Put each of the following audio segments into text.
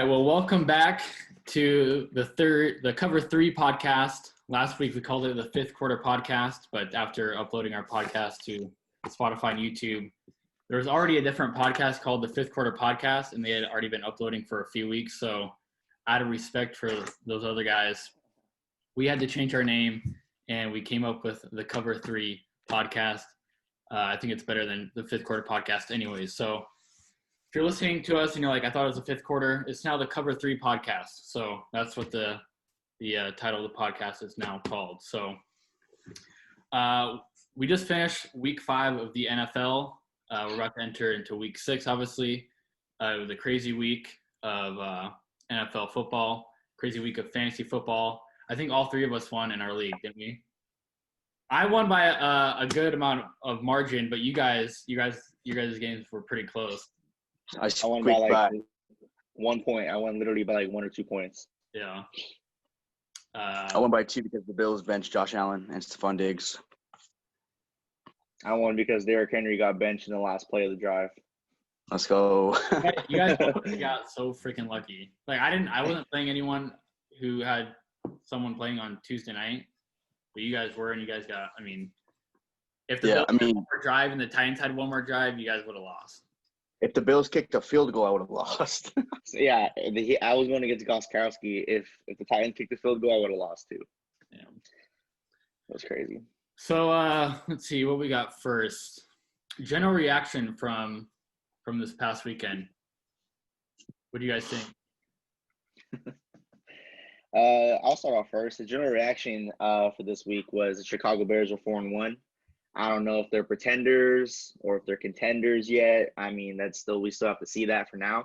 right, well, welcome back to the Cover 3 podcast. Last week we called it the Fifth Quarter Podcast, but after uploading our podcast to Spotify and YouTube, there was already a different podcast called the Fifth Quarter Podcast, and they had already been uploading for a few weeks. So out of respect for those other guys, we had to change our name, and we came up with the Cover 3 Podcast. I think it's better than the Fifth Quarter Podcast anyways. So if you're listening to us and you're like, I thought it was the fifth quarter, it's now the Cover 3 Podcast. So that's what the title of the podcast is now called. So we just finished week 5 of the NFL. We're about to enter into week 6, obviously. It was a crazy week of NFL football, crazy week of fantasy football. I think all 3 of us won in our league, didn't we? I won by a good amount of margin, but you guys' games were pretty close. I won by like 1 point. I won literally by like 1 or 2 points. Yeah. I won by 2 because the Bills benched Josh Allen and Stephon Diggs. I won because Derrick Henry got benched in the last play of the drive. Let's go. You guys got so freaking lucky. Like I wasn't playing anyone who had someone playing on Tuesday night, but you guys were, and you guys got. I mean, if the Bills had one more drive and the Titans had one more drive, you guys would have lost. If the Bills kicked a field goal, I would have lost. So, yeah, I was going against Gostkowski. If the Titans kicked the field goal, I would have lost too. Yeah, that's crazy. So let's see what we got first. General reaction from this past weekend. What do you guys think? I'll start off first. The general reaction for this week was the Chicago Bears were 4-1. I don't know if they're pretenders or if they're contenders yet. I mean, we still have to see that for now.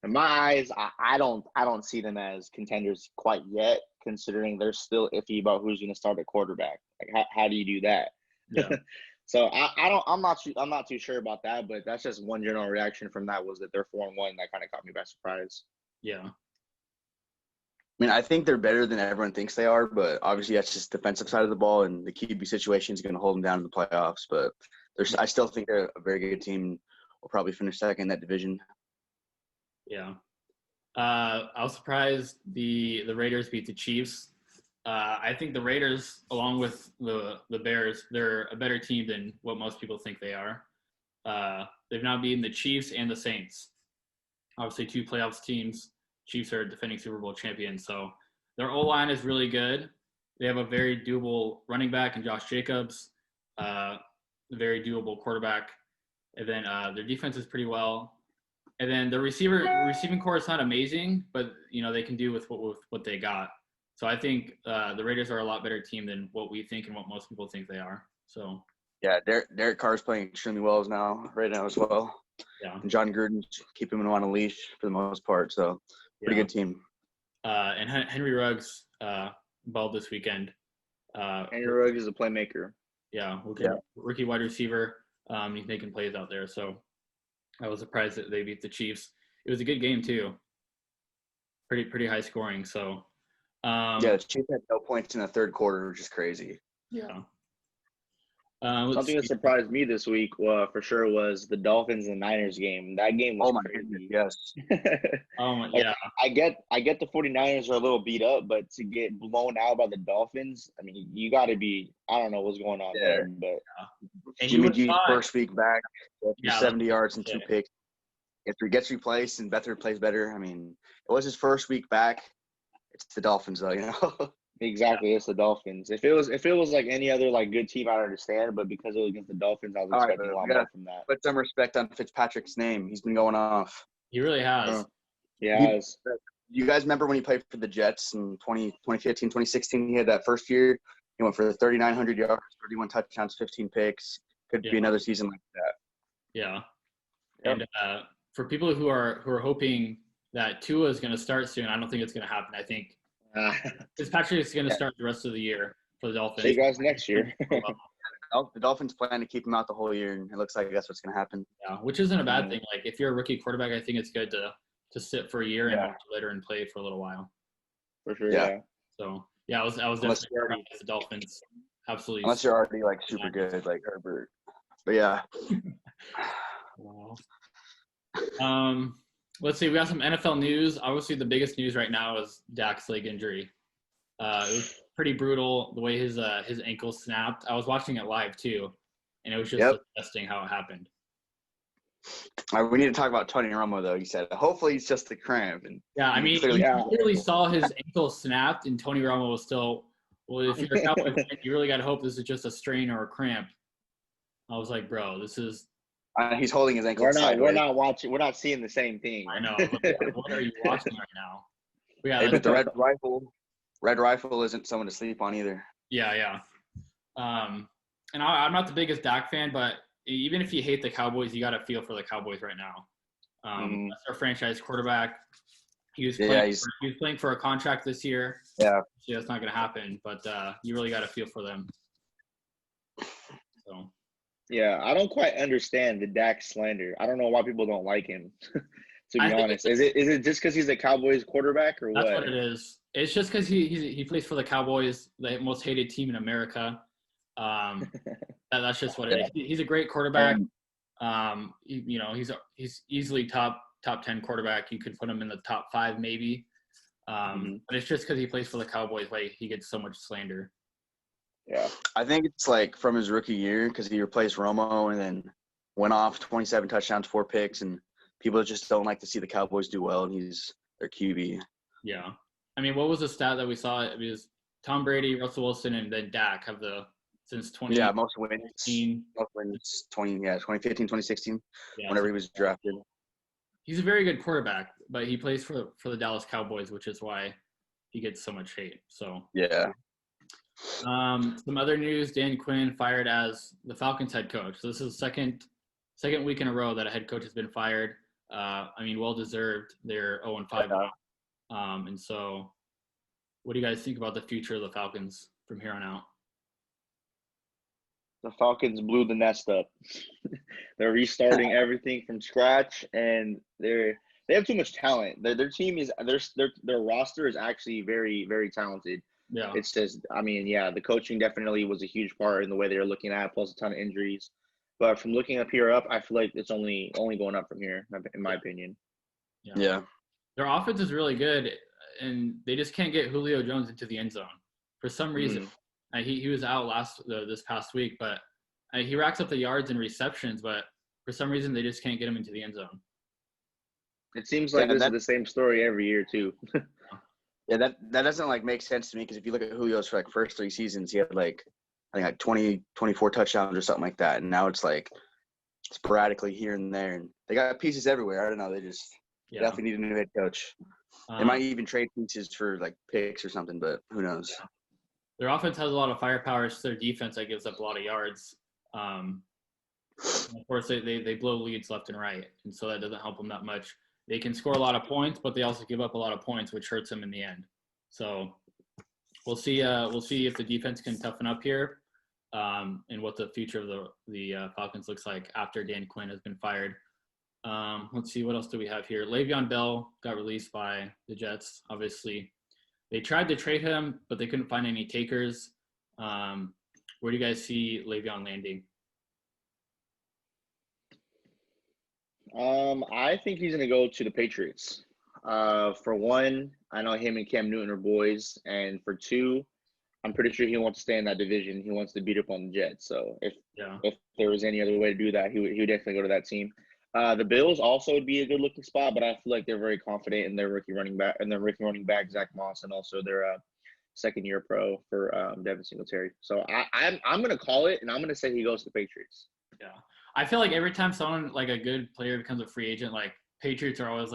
In my eyes, I don't see them as contenders quite yet, considering they're still iffy about who's going to start at quarterback. Like, how do you do that? Yeah. So I'm not too sure about that, but that's just one general reaction from that was that they're 4-1. That kind of caught me by surprise. Yeah. I mean, I think they're better than everyone thinks they are, but obviously that's just defensive side of the ball, and the QB situation is going to hold them down in the playoffs. But I still think they're a very good team. Will probably finish second in that division. Yeah. I was surprised the Raiders beat the Chiefs. I think the Raiders, along with the Bears, they're a better team than what most people think they are. They've now beaten the Chiefs and the Saints. Obviously, 2 playoffs teams. Chiefs are defending Super Bowl champions, so their O-line is really good. They have a very doable running back in Josh Jacobs, a very doable quarterback, and then their defense is pretty well. And then the receiving core is not amazing, but they can do with what they got. So I think the Raiders are a lot better team than what we think and what most people think they are. So yeah, Derek Carr's playing extremely well right now as well. Yeah, and John Gruden's keeping him on a leash for the most part. So. Pretty good team. And Henry Ruggs balled this weekend. Henry Ruggs is a playmaker. Yeah, rookie wide receiver. He's making plays out there. So I was surprised that they beat the Chiefs. It was a good game too. Pretty high scoring. So the Chiefs had no points in the third quarter, which is crazy. Yeah. Something that surprised me this week, for sure, was the Dolphins and Niners game. That game was crazy. Yes. Yeah. I get the 49ers are a little beat up, but to get blown out by the Dolphins, I mean, you got to be – I don't know what's going on there. But and Jimmy G's first week back, 70 yards and 2 picks. If he gets replaced and Beathard plays better, I mean, it was his first week back. It's the Dolphins, though, Exactly, it's the Dolphins. If it was like any other like good team, I understand, but because it was against the Dolphins, I was expecting a lot more from that. Put some respect on Fitzpatrick's name. He's been going off. He really has. You guys remember when he played for the Jets in 2015, 2016? He had that first year. He went for 3,900 yards, 31 touchdowns, 15 picks. Could be another season like that. Yeah. Yep. And for people who are hoping that Tua is going to start soon, I don't think it's going to happen. I think Fitzpatrick is going to start the rest of the year for the Dolphins. See you guys next year. The Dolphins plan to keep him out the whole year, and it looks like that's what's going to happen. Yeah, which isn't a bad thing. Like, if you're a rookie quarterback, I think it's good to sit for a year and later and play for a little while. For sure, yeah. So, yeah, I was definitely happy with the Dolphins. Absolutely. Unless you're already, like, super good, like Herbert. But, yeah. Wow. Let's see. We got some NFL news. Obviously, the biggest news right now is Dak's leg injury. It was pretty brutal the way his ankle snapped. I was watching it live too, and it was just disgusting how it happened. We need to talk about Tony Romo, though. You said hopefully it's just a cramp. And yeah, I mean, clearly, you clearly saw his ankle snapped, and Tony Romo was still. Well, if you're a Cowboys fan, you really got to hope this is just a strain or a cramp. I was like, bro, this is. He's holding his ankle. We're not watching. We're not seeing the same thing. I know. What are you watching right now? Hey, but the Red Rifle isn't someone to sleep on either. Yeah. And I'm not the biggest Dak fan, but even if you hate the Cowboys, you got to feel for the Cowboys right now. That's our franchise quarterback. He was playing for a contract this year. Yeah. So that's not going to happen, but you really got to feel for them. So. Yeah, I don't quite understand the Dak slander. I don't know why people don't like him. To be honest, is it just because he's a Cowboys quarterback or what? That's what it is. It's just because he plays for the Cowboys, the most hated team in America. That's just what it is. He's a great quarterback. He's easily top 10 quarterback. You could put him in the top 5 maybe. But it's just because he plays for the Cowboys why he gets so much slander. Yeah, I think it's like from his rookie year because he replaced Romo and then went off 27 touchdowns, 4 picks, and people just don't like to see the Cowboys do well, and he's their QB. Yeah. I mean, what was the stat that we saw? It was Tom Brady, Russell Wilson, and then Dak have since 20. Yeah, most wins. 2015, 2016, whenever he was drafted. He's a very good quarterback, but he plays for the Dallas Cowboys, which is why he gets so much hate. So yeah. Some other news: Dan Quinn fired as the Falcons head coach. So this is the second week in a row that a head coach has been fired. Well deserved. They're 0-5 now. And so, what do you guys think about the future of the Falcons from here on out? The Falcons blew the nest up. They're restarting everything from scratch, and they have too much talent. Their team is their roster is actually very, very talented. Yeah. It's just, the coaching definitely was a huge part in the way they were looking at, plus a ton of injuries. But from looking up here up, I feel like it's only going up from here, in my opinion. Yeah. Their offense is really good, and they just can't get Julio Jones into the end zone for some reason. He was out this past week, but he racks up the yards and receptions, but for some reason they just can't get him into the end zone. It seems like this is the same story every year too. Yeah, that doesn't make sense to me because if you look at Julio's for first 3 seasons, he had I think 20, 24 touchdowns or something like that, and now it's sporadically here and there, and they got pieces everywhere. I don't know, they just definitely need a new head coach. They might even trade pieces for picks or something, but who knows? Yeah. Their offense has a lot of firepower. It's their defense that gives up a lot of yards. Of course, they blow leads left and right, and so that doesn't help them that much. They can score a lot of points, but they also give up a lot of points, which hurts them in the end. So we'll see. We'll see if the defense can toughen up here, and what the future of the Falcons looks like after Dan Quinn has been fired. Let's see, what else do we have here? Le'Veon Bell got released by the Jets. Obviously, they tried to trade him, but they couldn't find any takers. Where do you guys see Le'Veon landing? I think he's going to go to the Patriots. For one, I know him and Cam Newton are boys, and for 2, I'm pretty sure he wants to stay in that division. He wants to beat up on the Jets. So if there was any other way to do that, he would definitely go to that team. The Bills also would be a good looking spot, but I feel like they're very confident in their rookie running back Zach Moss, and also their second-year pro for Devin Singletary. So I'm going to call it, and I'm going to say he goes to the Patriots. Yeah. I feel like every time someone a good player becomes a free agent, Patriots are always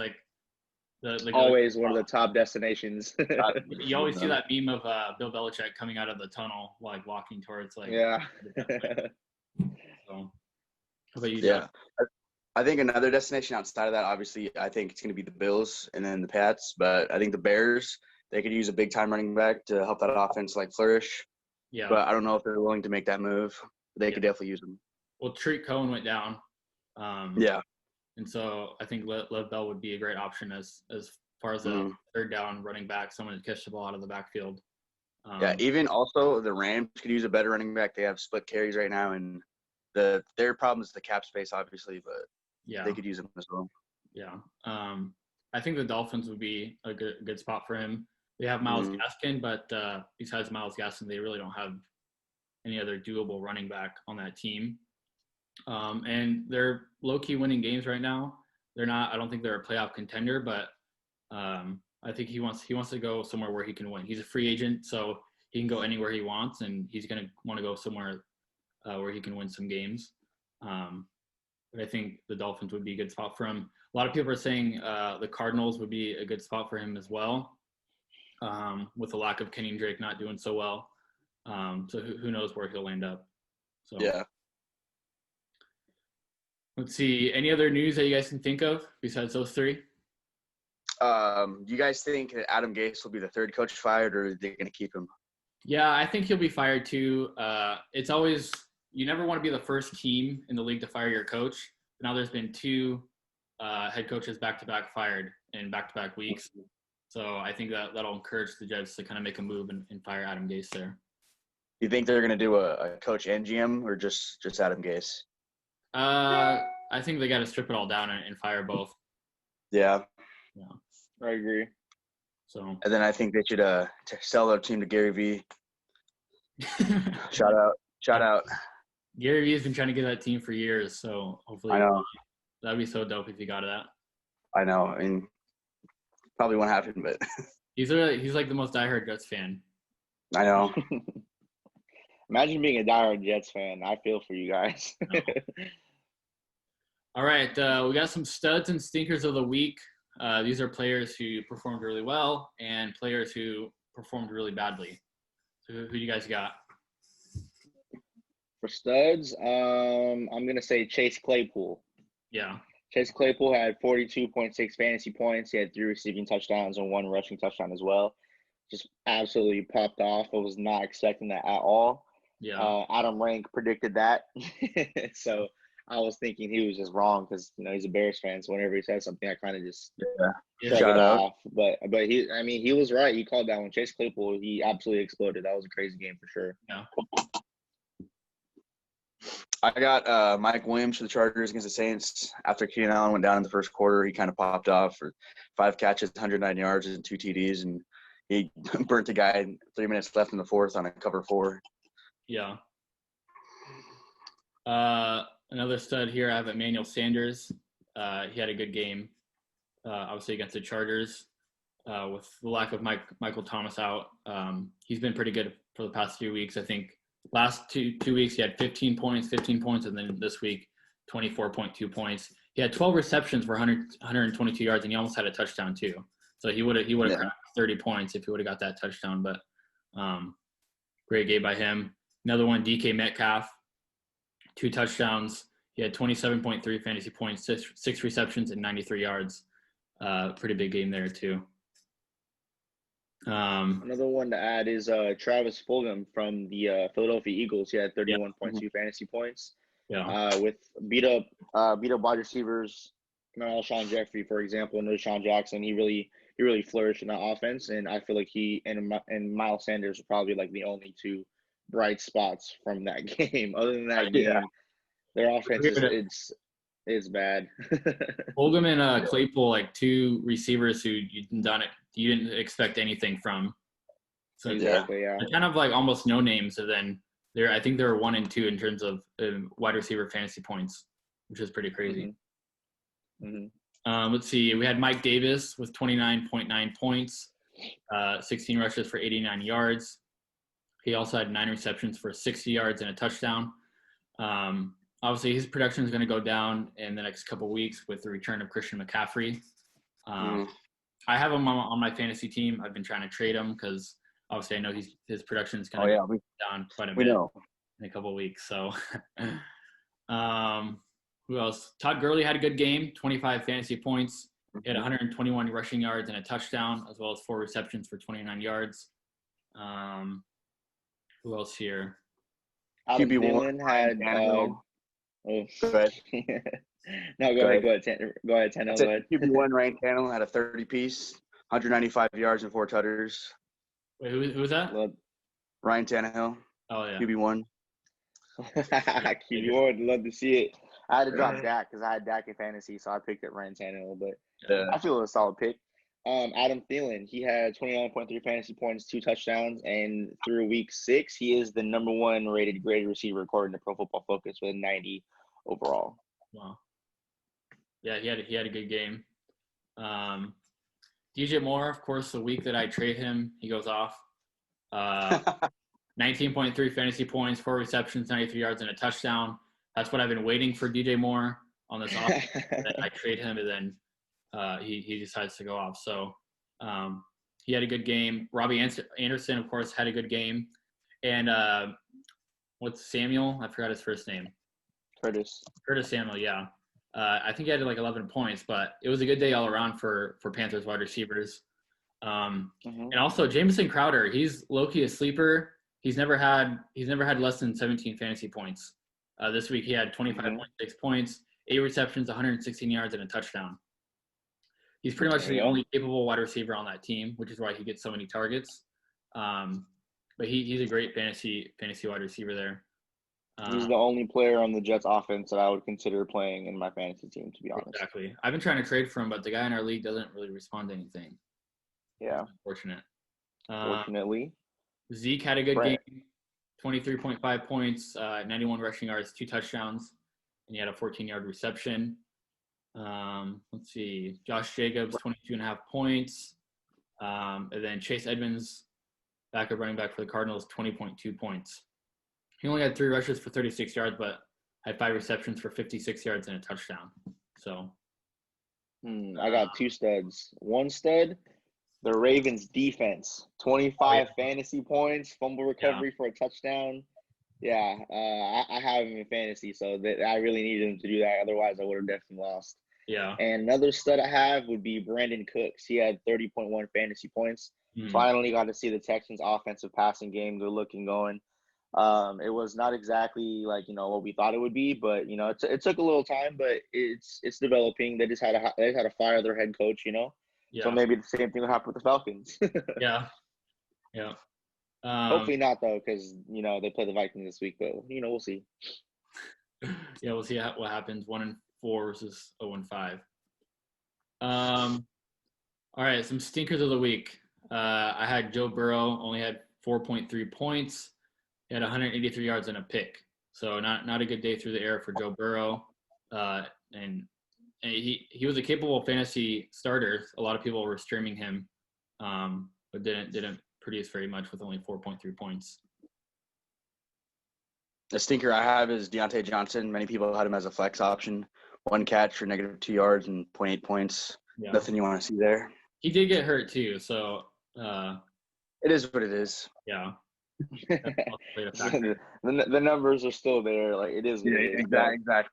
the always one of the top destinations. You always see that meme of Bill Belichick coming out of the tunnel, walking towards yeah. So, how about you? Yeah, I think another destination outside of that, obviously, I think it's going to be the Bills and then the Pats. But I think the Bears, they could use a big time running back to help that offense flourish. Yeah. But I don't know if they're willing to make that move. They could definitely use them. Well, Tariq Cohen went down. Yeah. And so I think Lev Bell would be a great option as far as a third down running back, someone to catch the ball out of the backfield. Even also the Rams could use a better running back. They have split carries right now, and their problem is the cap space, obviously, but they could use them as well. Yeah. I think the Dolphins would be a good spot for him. They have Myles Gaskin, but besides Myles Gaskin, they really don't have any other doable running back on that team. And they're low-key winning games right now. They're not. I don't think they're a playoff contender, but I think he wants to go somewhere where he can win. He's a free agent, so he can go anywhere he wants, and he's going to want to go somewhere where he can win some games. But I think the Dolphins would be a good spot for him. A lot of people are saying the Cardinals would be a good spot for him as well, with the lack of Kenny Drake not doing so well. So who knows where he'll end up. So Yeah. Let's see. Any other news that you guys can think of besides those three? Do you guys think that Adam Gase will be the third coach fired, or are they going to keep him? Yeah, I think he'll be fired too. It's always – you never want to be the first team in the league to fire your coach. Now there's been two head coaches back-to-back fired in back-to-back weeks. So I think that'll encourage the Jets to kind of make a move and fire Adam Gase there. Do you think they're going to do a coach and GM, or just Adam Gase? I think they got to strip it all down and fire both. Yeah. I agree. So. And then I think they should sell their team to Gary Vee. Shout out. Gary Vee has been trying to get that team for years, so hopefully I know. That'd be so dope if he got that. I know. I mean, probably won't happen, but he's like the most diehard Jets fan. I know. Imagine being a diehard Jets fan. I feel for you guys. All right, we got some studs and stinkers of the week. These are players who performed really well and players who performed really badly. So who do you guys got? For studs, I'm going to say Chase Claypool. Yeah. Chase Claypool had 42.6 fantasy points. He had 3 receiving touchdowns and 1 rushing touchdown as well. Just absolutely popped off. I was not expecting that at all. Yeah. Adam Rank predicted that. So I was thinking he was just wrong because, he's a Bears fan. So whenever he says something, I kind of just shut it off. But he was right. He called that one. Chase Claypool, he absolutely exploded. That was a crazy game for sure. Yeah. I got Mike Williams for the Chargers against the Saints. After Keenan Allen went down in the first quarter, he kind of popped off for 5 catches, 109 yards, and 2 TDs, and he burnt the guy 3 minutes left in the fourth on a cover 4. Yeah. Another stud here, I have Emmanuel Sanders. He had a good game, obviously against the Chargers. With the lack of Michael Thomas out, he's been pretty good for the past few weeks. I think last two weeks he had 15 points, and then this week 24.2 points. He had 12 receptions for 122 yards, and he almost had a touchdown too. So he would have cracked 30 points if he would have got that touchdown. But great game by him. Another one, DK Metcalf, 2 touchdowns. He had 27.3 fantasy points, 6 receptions, and 93 yards. Pretty big game there too. Another one to add is Travis Fulgam from the Philadelphia Eagles. He had 31.2 fantasy points. Yeah. With beat up wide receivers, Alshon Jeffrey, for example, and Deshaun Jackson. He really flourished in that offense, and I feel like he and Miles Sanders are probably like the only 2 bright spots from that game. Other than that game, their offense is bad. Fulgam and Claypool, like 2 receivers who you didn't expect anything from. So exactly, yeah. They're kind of like almost no names, and then I think they're 1 and 2 in terms of wide receiver fantasy points, which is pretty crazy. Let's see. We had Mike Davis with 29.9 points, 16 rushes for 89 yards. He also had 9 receptions for 60 yards and a touchdown. Obviously, his production is going to go down in the next couple of weeks with the return of Christian McCaffrey. I have him on my fantasy team. I've been trying to trade him because obviously I know his production is going to go down quite a bit in a couple of weeks. So, who else? Todd Gurley had a good game, 25 fantasy points. He had 121 rushing yards and a touchdown, as well as 4 receptions for 29 yards. Who else here? QB1 had Go ahead. No, go ahead. Go ahead, Tannehill. Go ahead. QB1 Ryan Tannehill had a 30-piece, 195 yards and 4 tutters. Wait, who was that? Ryan Tannehill. Oh, yeah. QB1. QB1, love to see it. I had to drop Dak because I had Dak in fantasy, so I picked up Ryan Tannehill. But Yeah. I feel it was a solid pick. Adam Thielen, he had 29.3 fantasy points, 2 touchdowns, and through week 6, he is the number 1 rated graded receiver according to Pro Football Focus with 90 overall. Wow. Yeah, he had a good game. DJ Moore, of course, the week that I trade him, he goes off. 19.3 fantasy points, 4 receptions, 93 yards, and a touchdown. That's what I've been waiting for DJ Moore on this offense. Then I trade him, and then he decides to go off. So he had a good game. Robbie Anderson, of course, had a good game. And what's Samuel? I forgot his first name. Curtis Samuel, yeah. I think he had like 11 points, but it was a good day all around for Panthers wide receivers. And also Jamison Crowder, he's low-key a sleeper. He's never had less than 17 fantasy points. This week he had 25.6 points, 8 receptions, 116 yards, and a touchdown. He's pretty much the only capable wide receiver on that team, which is why he gets so many targets. But he's a great fantasy wide receiver there. He's the only player on the Jets offense that I would consider playing in my fantasy team, to be honest. Exactly. I've been trying to trade for him, but the guy in our league doesn't really respond to anything. Yeah. Unfortunate. Fortunately. Zeke had a good game. 23.5 points, 91 rushing yards, 2 touchdowns, and he had a 14-yard reception. Let's see. Josh Jacobs, 22.5 points. And then Chase Edmonds, backup running back for the Cardinals, 20.2 points. He only had 3 rushes for 36 yards, but had 5 receptions for 56 yards and a touchdown. So I got 2 studs. One stud, the Ravens defense, 25 fantasy points, fumble recovery for a touchdown. Yeah, I have him in fantasy, so that I really needed him to do that. Otherwise, I would have definitely lost. Yeah. And another stud I have would be Brandon Cooks. He had 30.1 fantasy points. Finally got to see the Texans' offensive passing game good looking going. It was not exactly like, what we thought it would be, but, it took a little time, but it's developing. They just had to fire their head coach, Yeah. So maybe the same thing will happen with the Falcons. Yeah. Hopefully not, though, because, they play the Vikings this week, but, we'll see. Yeah, we'll see what happens. 1-4 versus 0-5. All right, some stinkers of the week. I had Joe Burrow, only had 4.3 points. He had 183 yards and a pick. So not a good day through the air for Joe Burrow. And he was a capable fantasy starter. A lot of people were streaming him, but didn't produce very much with only 4.3 points. The stinker I have is Deontay Johnson. Many people had him as a flex option. 1 catch for -2 yards and 0.8 points. Yeah. Nothing you want to see there. He did get hurt too, so it is what it is. Yeah. The numbers are still there. Like, it is what it is. Exactly.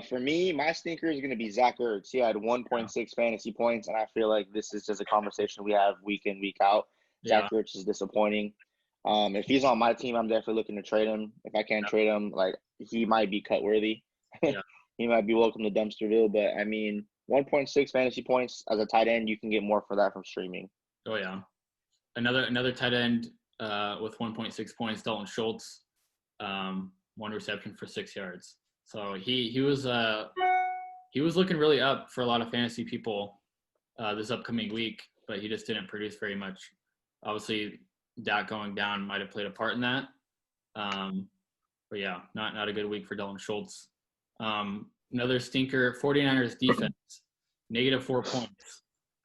For me, my stinker is going to be Zach Ertz. He had 1.6 fantasy points, and I feel like this is just a conversation we have week in, week out. Yeah. Zach Ertz is disappointing. If he's on my team, I'm definitely looking to trade him. If I can't trade him, like, he might be cut worthy. Yeah. He might be welcome to Dumpsterville, but I mean, 1.6 fantasy points as a tight end, you can get more for that from streaming. Oh yeah. Another tight end with 1.6 points, Dalton Schultz, 1 reception for 6 yards. So he was looking really up for a lot of fantasy people this upcoming week, but he just didn't produce very much. Obviously, Dak going down might have played a part in that. But yeah, not a good week for Dalton Schultz. Another stinker, 49ers defense, -4 points.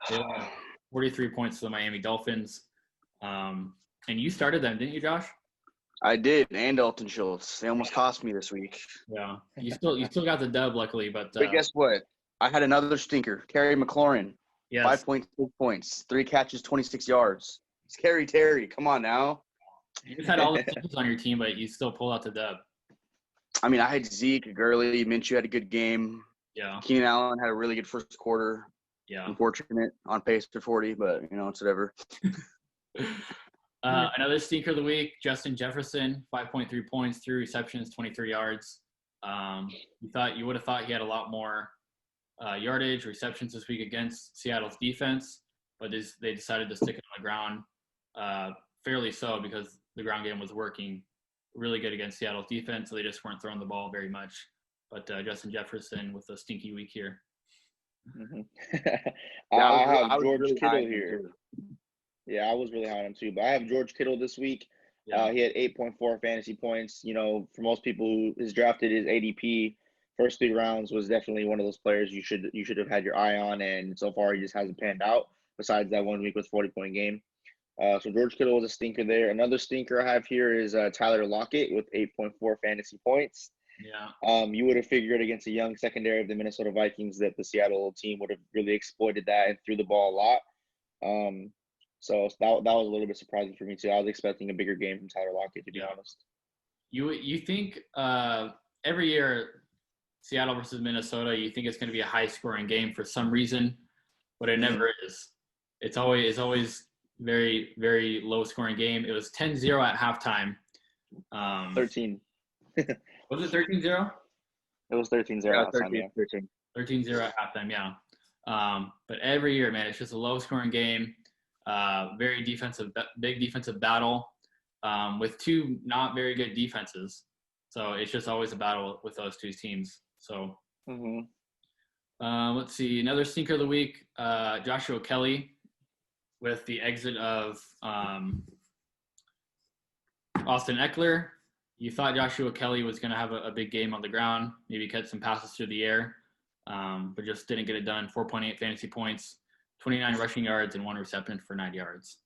They only had 43 points to the Miami Dolphins. And you started them, didn't you, Josh? I did, and Dalton Schultz. They almost cost me this week. Yeah, you still got the dub, luckily, but guess what? I had another stinker, Terry McLaurin. Yes. 5.6 points, 3 catches, 26 yards. Scary Terry, come on now. You just had all the teams on your team, but you still pulled out the dub. I mean, I had Zeke, Gurley, Minshew had a good game. Yeah. Keenan Allen had a really good first quarter. Yeah. Unfortunate, on pace for 40, but, it's whatever. Another stinker of the week, Justin Jefferson, 5.3 points, 3 receptions, 23 yards. You would have thought he had a lot more yardage, receptions this week against Seattle's defense, but they decided to stick it on the ground, fairly so, because the ground game was working really good against Seattle's defense, so they just weren't throwing the ball very much. But Justin Jefferson with a stinky week here. Mm-hmm. Yeah, I have I was George really high Kittle on him, here. too. Yeah, I was really high on him too. But I have George Kittle this week. Yeah. He had 8.4 fantasy points. You know, for most people who is drafted his ADP first 3 rounds was definitely one of those players you should have had your eye on. And so far, he just hasn't panned out. Besides that 1 week with 40-point game. So George Kittle was a stinker there. Another stinker I have here is Tyler Lockett with 8.4 fantasy points. Yeah. You would have figured against a young secondary of the Minnesota Vikings that the Seattle team would have really exploited that and threw the ball a lot. So that was a little bit surprising for me too. I was expecting a bigger game from Tyler Lockett, to be honest. You think every year Seattle versus Minnesota, you think it's going to be a high-scoring game for some reason, but it never is. It's always very, very low-scoring game. It was 10-0 at halftime. 13. Was it 13-0? It was 13-0 Yeah, at halftime, yeah. 13-0 at halftime, yeah. But every year, man, it's just a low-scoring game. Very big defensive battle with two not very good defenses. So it's just always a battle with those two teams. So let's see. Another stinker of the week, Joshua Kelly with the exit of Austin Eckler. You thought Joshua Kelly was going to have a big game on the ground, maybe catch some passes through the air, but just didn't get it done. 4.8 fantasy points, 29 rushing yards, and 1 reception for 9 yards.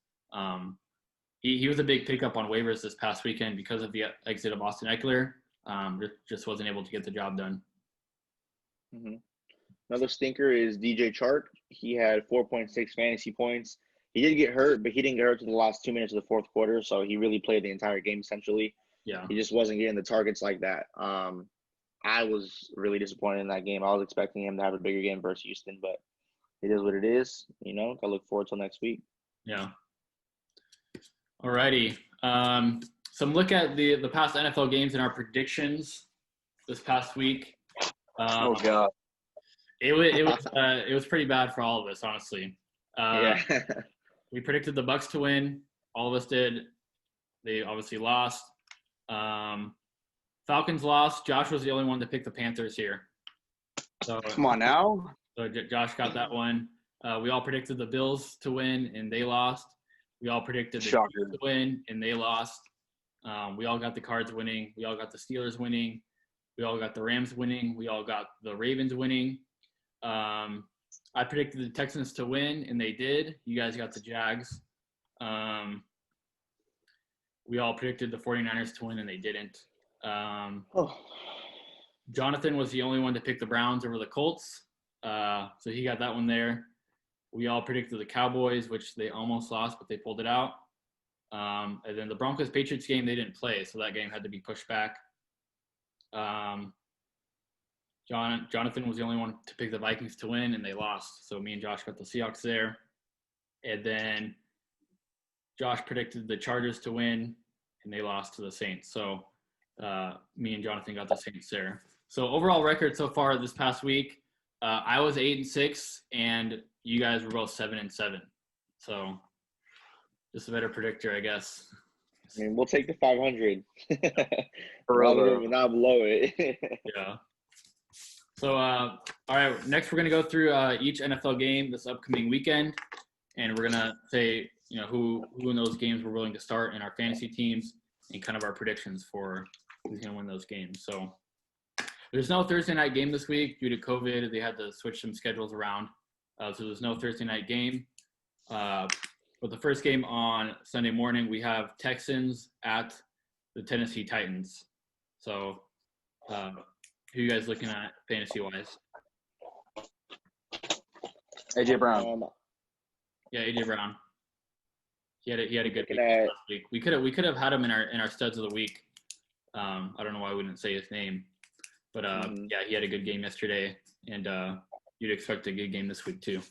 He was a big pickup on waivers this past weekend because of the exit of Austin Eckler. Just wasn't able to get the job done. Another stinker is DJ Chark. He had 4.6 fantasy points. He did get hurt, but he didn't get hurt to the last 2 minutes of the fourth quarter, so he really played the entire game essentially. Yeah. He just wasn't getting the targets like that. I was really disappointed in that game. I was expecting him to have a bigger game versus Houston, but it is what it is. You know, I look forward till next week. Yeah. Alrighty. Some look at the past NFL games and our predictions this past week. Oh God. It was pretty bad for all of us, honestly. Yeah. We predicted the Bucs to win. All of us did. They obviously lost. Falcons lost. Josh was the only one to pick the Panthers here. So Come on now. So Josh got that one. We all predicted the Bills to win, and they lost. We all predicted the Chiefs to win, and they lost. We all got the Cards winning. We all got the Steelers winning. We all got the Rams winning. We all got the Ravens winning. I predicted the Texans to win, and they did. You guys got the Jags. We all predicted the 49ers to win, and they didn't. Jonathan was the only one to pick the Browns over the Colts. So he got that one there. We all predicted the Cowboys, which they almost lost, but they pulled it out. And then the Broncos-Patriots game, they didn't play, so that game had to be pushed back. Jonathan was the only one to pick the Vikings to win, and they lost. So me and Josh got the Seahawks there. And then Josh predicted the Chargers to win, and they lost to the Saints. So me and Jonathan got the Saints there. So overall record so far this past week, I was 8-6, and you guys were both 7-7. So just a better predictor, I guess. I mean, we'll take the 500. Rather not below it. Yeah. So, all right, next we're going to go through each NFL game this upcoming weekend, and we're going to say, who in those games we're willing to start in our fantasy teams and kind of our predictions for who's going to win those games. So there's no Thursday night game this week due to COVID. They had to switch some schedules around. So there's no Thursday night game. But the first game on Sunday morning, we have Texans at the Tennessee Titans. So who are you guys looking at fantasy-wise? AJ Brown. Yeah, AJ Brown. He had a good week last week. We could have had him in our studs of the week. I don't know why we didn't say his name, but yeah, he had a good game yesterday, and you'd expect a good game this week too.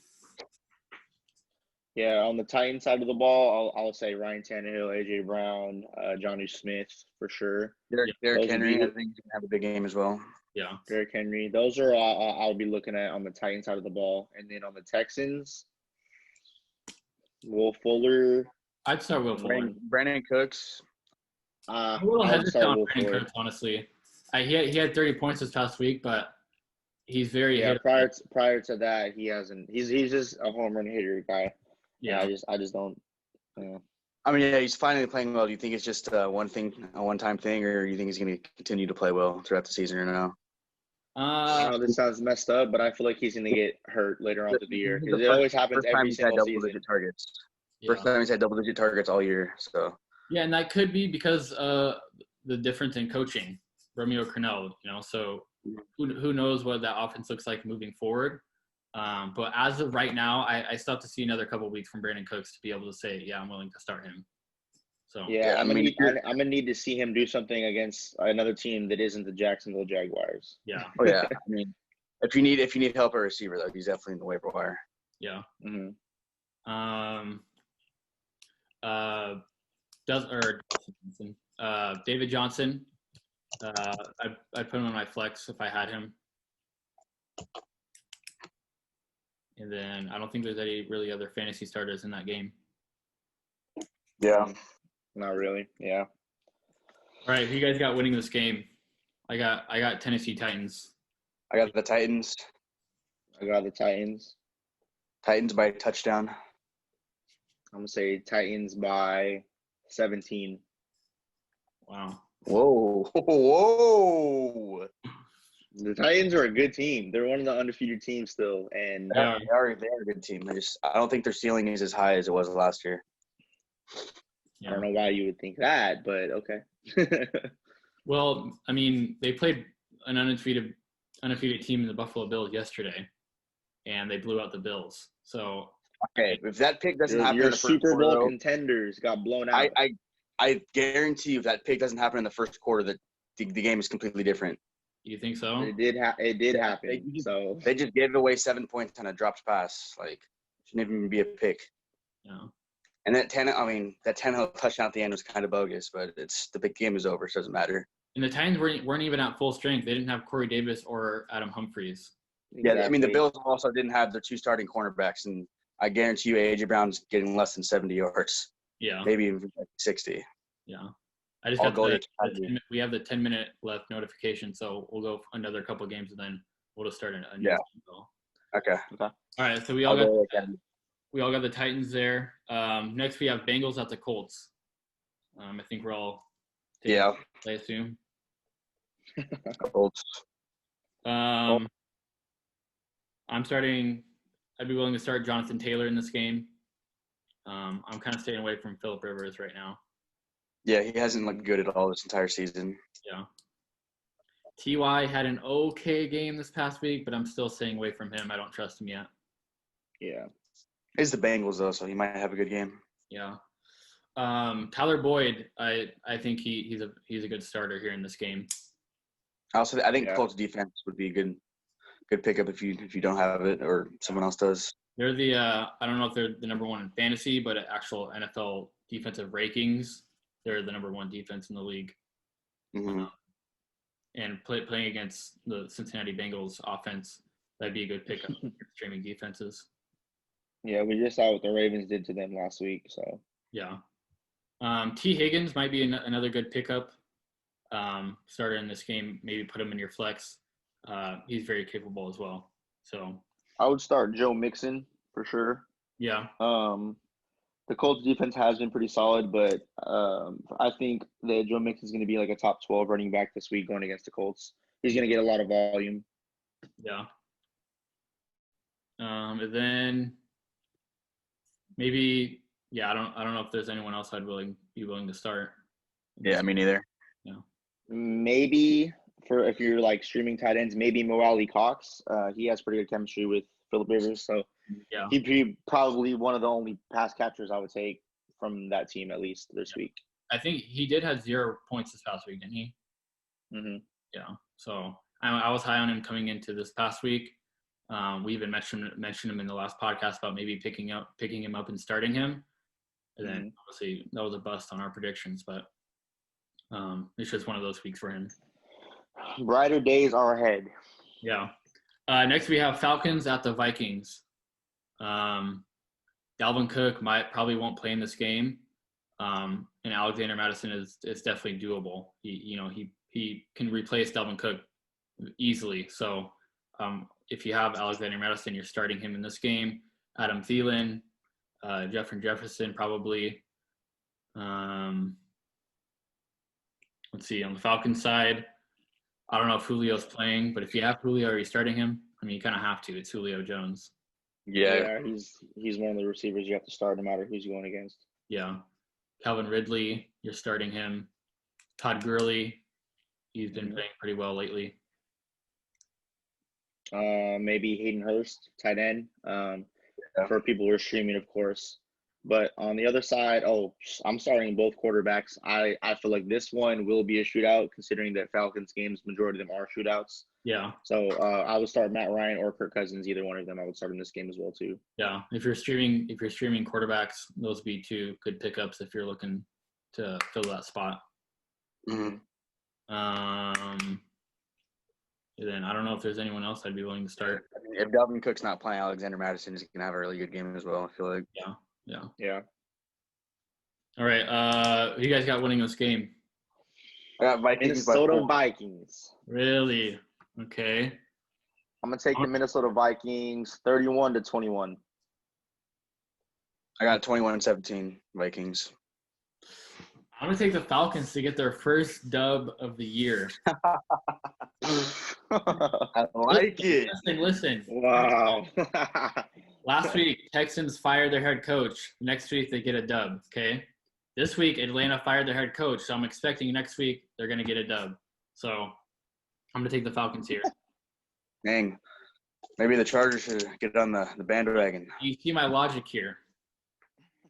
Yeah, on the Titans side of the ball, I'll say Ryan Tannehill, AJ Brown, Johnny Smith for sure. Derrick Henry, I think, he's gonna have a big game as well. Yeah, Derrick Henry. Those are I'll be looking at on the Titans side of the ball, and then on the Texans, Will Fuller. I'd start Will Fuller. Brandon Cooks. I'm a little I would hesitant start on Will Brandon Ford. Cooks, honestly. He had 30 points this past week, but he's very Yeah, hit or miss. prior to that, he hasn't. He's just a home run hitter guy. Yeah. And I just don't. I mean, yeah, he's finally playing well. Do you think it's just a one-time thing, or do you think he's going to continue to play well throughout the season or no? I know this sounds messed up, but I feel like he's going to get hurt later on through the year because it always happens First time every he's had single season. double-digit targets. Yeah. First time he's had double-digit targets all year. So Yeah, and that could be because the difference in coaching, Romeo Crennel, so who knows what that offense looks like moving forward. But as of right now, I still have to see another couple of weeks from Brandon Cooks to be able to say, yeah, I'm willing to start him. So Yeah, I'm gonna need to see him do something against another team that isn't the Jacksonville Jaguars. yeah. Oh yeah, I mean, if you need help at receiver though, he's definitely in the waiver wire. Yeah. Mm-hmm. David Johnson. I'd put him on my flex if I had him. And then I don't think there's any really other fantasy starters in that game. Yeah. Not really. Yeah. All right, who you guys got winning this game? I got Tennessee Titans. I got the Titans. I got the Titans. Titans by a touchdown. I'm gonna say Titans by 17. Wow. Whoa. The Titans are a good team. They're one of the undefeated teams still, and They are a good team. I don't think their ceiling is as high as it was last year. I don't know why you would think that, but okay. Well, I mean, they played an undefeated team in the Buffalo Bills yesterday, and they blew out the Bills. So okay, if that pick doesn't happen in your the first Super Bowl quarter, contenders got blown out. I guarantee you, if that pick doesn't happen in the first quarter, that the game is completely different. You think so? It did happen. They just gave away 7 points on a dropped pass. Like, shouldn't even be a pick. Yeah. And that 10 touchdown at the end was kind of bogus, but the big game is over, so it doesn't matter. And the Titans weren't even at full strength. They didn't have Corey Davis or Adam Humphries. Exactly. Yeah, I mean, the Bills also didn't have their two starting cornerbacks, and I guarantee you A.J. Brown's getting less than 70 yards. Yeah. Maybe even 60. Yeah. I just we have the 10-minute left notification, so we'll go another couple of games, and then we'll just start a new Yeah. game. Okay. All right, so we all got the Titans there. Next, we have Bengals at the Colts. I think we're all I assume. Colts. I'm starting. I'd be willing to start Jonathan Taylor in this game. I'm kind of staying away from Phillip Rivers right now. Yeah, he hasn't looked good at all this entire season. Yeah. T.Y. had an okay game this past week, but I'm still staying away from him. I don't trust him yet. Yeah. He's the Bengals, though, so he might have a good game. Yeah. Tyler Boyd, I think he's a good starter here in this game. I think Colts defense would be a good pickup if you don't have it or someone else does. They're I don't know if they're the number one in fantasy, but actual NFL defensive rankings, they're the number one defense in the league. Mm-hmm. And playing against the Cincinnati Bengals offense, that'd be a good pickup for streaming defenses. Yeah, we just saw what the Ravens did to them last week. So yeah, T. Higgins might be another good pickup. Starter in this game, maybe put him in your flex. He's very capable as well. So I would start Joe Mixon for sure. Yeah. The Colts defense has been pretty solid, but I think that Joe Mixon is going to be like a top 12 running back this week going against the Colts. He's going to get a lot of volume. Yeah. And then maybe, I don't know if there's anyone else I'd be willing to start. Yeah, me neither. Yeah. Maybe if you're like streaming tight ends, maybe Mo Alley Cox. He has pretty good chemistry with Phillip Rivers, so yeah, he'd be probably one of the only pass catchers I would take from that team at least this week. I think he did have 0 points this past week, didn't he? Mm-hmm. Yeah. So I was high on him coming into this past week. We even mentioned him in the last podcast about maybe picking him up and starting him. And then obviously that was a bust on our predictions, but it's just one of those weeks for him. Brighter days are ahead. Yeah. Next we have Falcons at the Vikings. Dalvin Cook probably won't play in this game. And Alexander Madison is definitely doable. He can replace Dalvin Cook easily. So if you have Alexander Madison, you're starting him in this game. Adam Thielen, Jefferson probably. Let's see, on the Falcons side, I don't know if Julio's playing, but if you have Julio, are you starting him? I mean, you kind of have to. It's Julio Jones. Yeah. He's one of the receivers you have to start no matter who's going against. Yeah. Calvin Ridley, you're starting him. Todd Gurley, he's been playing pretty well lately. Maybe Hayden Hurst, tight end, for people who are streaming, of course. But on the other side, I'm starting both quarterbacks. I feel like this one will be a shootout, considering that Falcons games, majority of them are shootouts. Yeah. So I would start Matt Ryan or Kirk Cousins, either one of them. I would start in this game as well too. Yeah. If you're streaming quarterbacks, those would be two good pickups if you're looking to fill that spot. Mm-hmm. Then I don't know if there's anyone else I'd be willing to start. I mean, if Dalvin Cook's not playing, Alexander Madison is gonna have a really good game as well. I feel like. Yeah. All right. Who you guys got winning this game? I got Vikings. Minnesota Vikings. Really? Okay. I'm gonna take the Minnesota Vikings 31-21. I got 21-17 Vikings. I'm gonna take the Falcons to get their first dub of the year. I like it. Listen. Wow. Last week, Texans fired their head coach. Next week, they get a dub, okay? This week, Atlanta fired their head coach, so I'm expecting next week they're going to get a dub. So I'm going to take the Falcons here. Dang. Maybe the Chargers should get on the bandwagon. You see my logic here.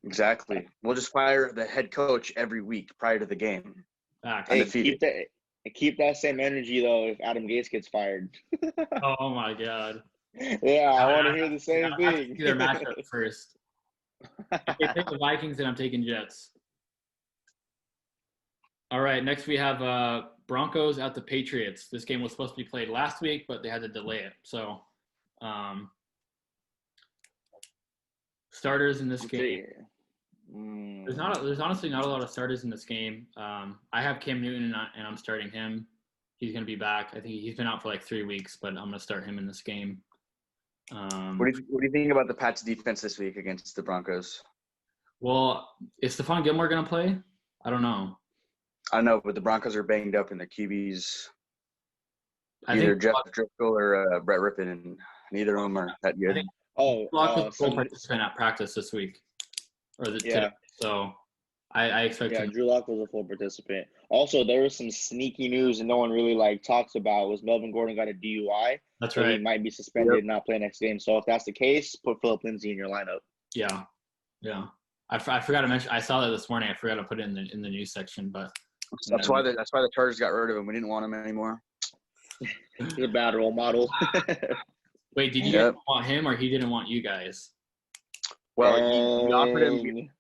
Exactly. We'll just fire the head coach every week prior to the game. Hey, keep that same energy, though, if Adam Gase gets fired. Oh, my God. Yeah, I want to hear the same thing. I have to see their matchup first. If they pick the Vikings, then I'm taking Jets. All right, next we have Broncos at the Patriots. This game was supposed to be played last week, but they had to delay it. So, starters in this game. There's honestly not a lot of starters in this game. I have Cam Newton, and I'm starting him. He's going to be back. I think he's been out for like 3 weeks, but I'm going to start him in this game. What do you think about the Pats' defense this week against the Broncos? Well, is Stephon Gilmore going to play? I don't know. I know, but the Broncos are banged up in their QBs. Either Jeff Driscoll or Brett Rippon, and neither of them are that good. Lockett was a full participant at practice this week. Today. So I expect him. Drew Lock was a full participant. Also, there was some sneaky news and no one really talks about was Melvin Gordon got a DUI. That's so right. He might be suspended and not play next game. So if that's the case, put Phillip Lindsay in your lineup. Yeah. I forgot to mention. I saw that this morning. I forgot to put it in the news section, but that's why the Chargers got rid of him. We didn't want him anymore. He's a bad role model. Wait, did you guys want him or he didn't want you guys? Well, we offered him.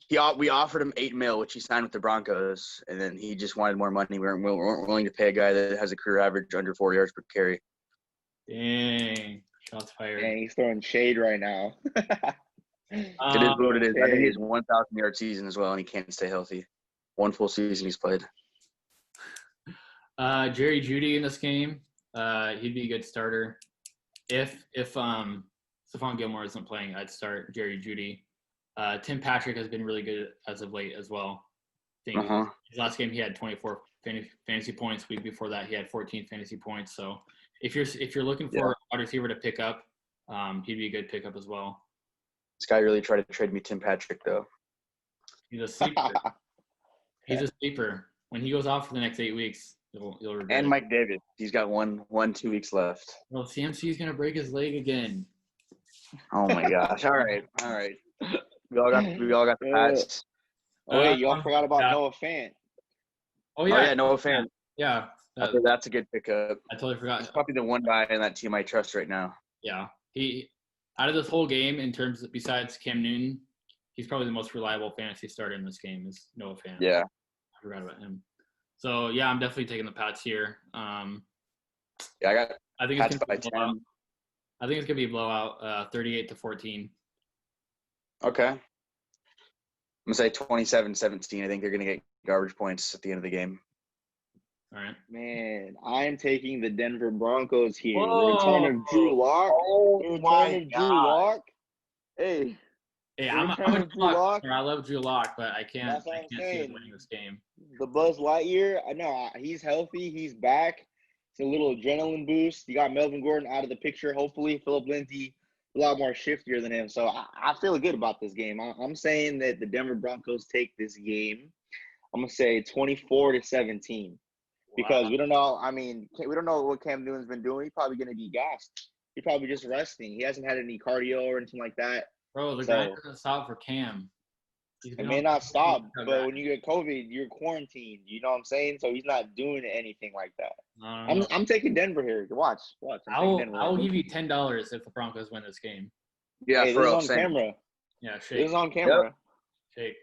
We offered him $8 million, which he signed with the Broncos, and then he just wanted more money. We weren't willing to pay a guy that has a career average under 4 yards per carry. Dang, shots fired. Dang, he's throwing shade right now. It is what it is. I think he's 1,000-yard season as well, and he can't stay healthy. One full season he's played. Jerry Judy in this game, he'd be a good starter. If Stephon Gilmore isn't playing, I'd start Jerry Judy. Tim Patrick has been really good as of late as well. I think his last game he had 24 fantasy points. Week before that he had 14 fantasy points. So if you're looking for a wide receiver to pick up, he'd be a good pickup as well. This guy really tried to trade me Tim Patrick though. He's a sleeper. He's a sleeper. When he goes off for the next 8 weeks, you'll regret and it. Mike Davis. He's got 2 weeks left. Well, CMC's gonna break his leg again. Oh my gosh! All right. We all got the Pats. Oh wait, y'all forgot about Noah Fant. Oh yeah, Noah Fant. Yeah, that's a good pickup. I totally forgot. He's probably the one guy in that team I trust right now. Yeah, he out of this whole game, in terms of, besides Cam Newton, he's probably the most reliable fantasy starter in this game. Is Noah Fant. Yeah, I forgot about him. So yeah, I'm definitely taking the Pats here. I got. I think Pats it's by gonna be 10. I think it's gonna be a blowout, 38-14. Okay. I'm going to say 27-17. I think they're going to get garbage points at the end of the game. All right. Man, I'm taking the Denver Broncos here. The Whoa. return of Drew Lock. The return of Drew Lock. Hey. Hey, The I'm return a of Drew Drew Lock. Lock. I love Drew Lock, but I can't That's what I'm see us saying. winning this game. The Buzz Lightyear, I know he's healthy. He's back. It's a little adrenaline boost. You got Melvin Gordon out of the picture. Hopefully, Philip Lindsay a lot more shiftier than him. So I feel good about this game. I'm saying that the Denver Broncos take this game. I'm going to say 24-17 because we don't know. I mean, we don't know what Cam Newton's been doing. He's probably going to be gassed. He's probably just resting. He hasn't had any cardio or anything like that. Bro, the grind doesn't stop for Cam. It may not stop, but when you get COVID, you're quarantined. You know what I'm saying? So he's not doing anything like that. I'm taking Denver here. Watch. I'll give you $10 if the Broncos win this game. Yeah, hey, for this is on camera. Yeah, shake. This is on camera. Yep. Shake.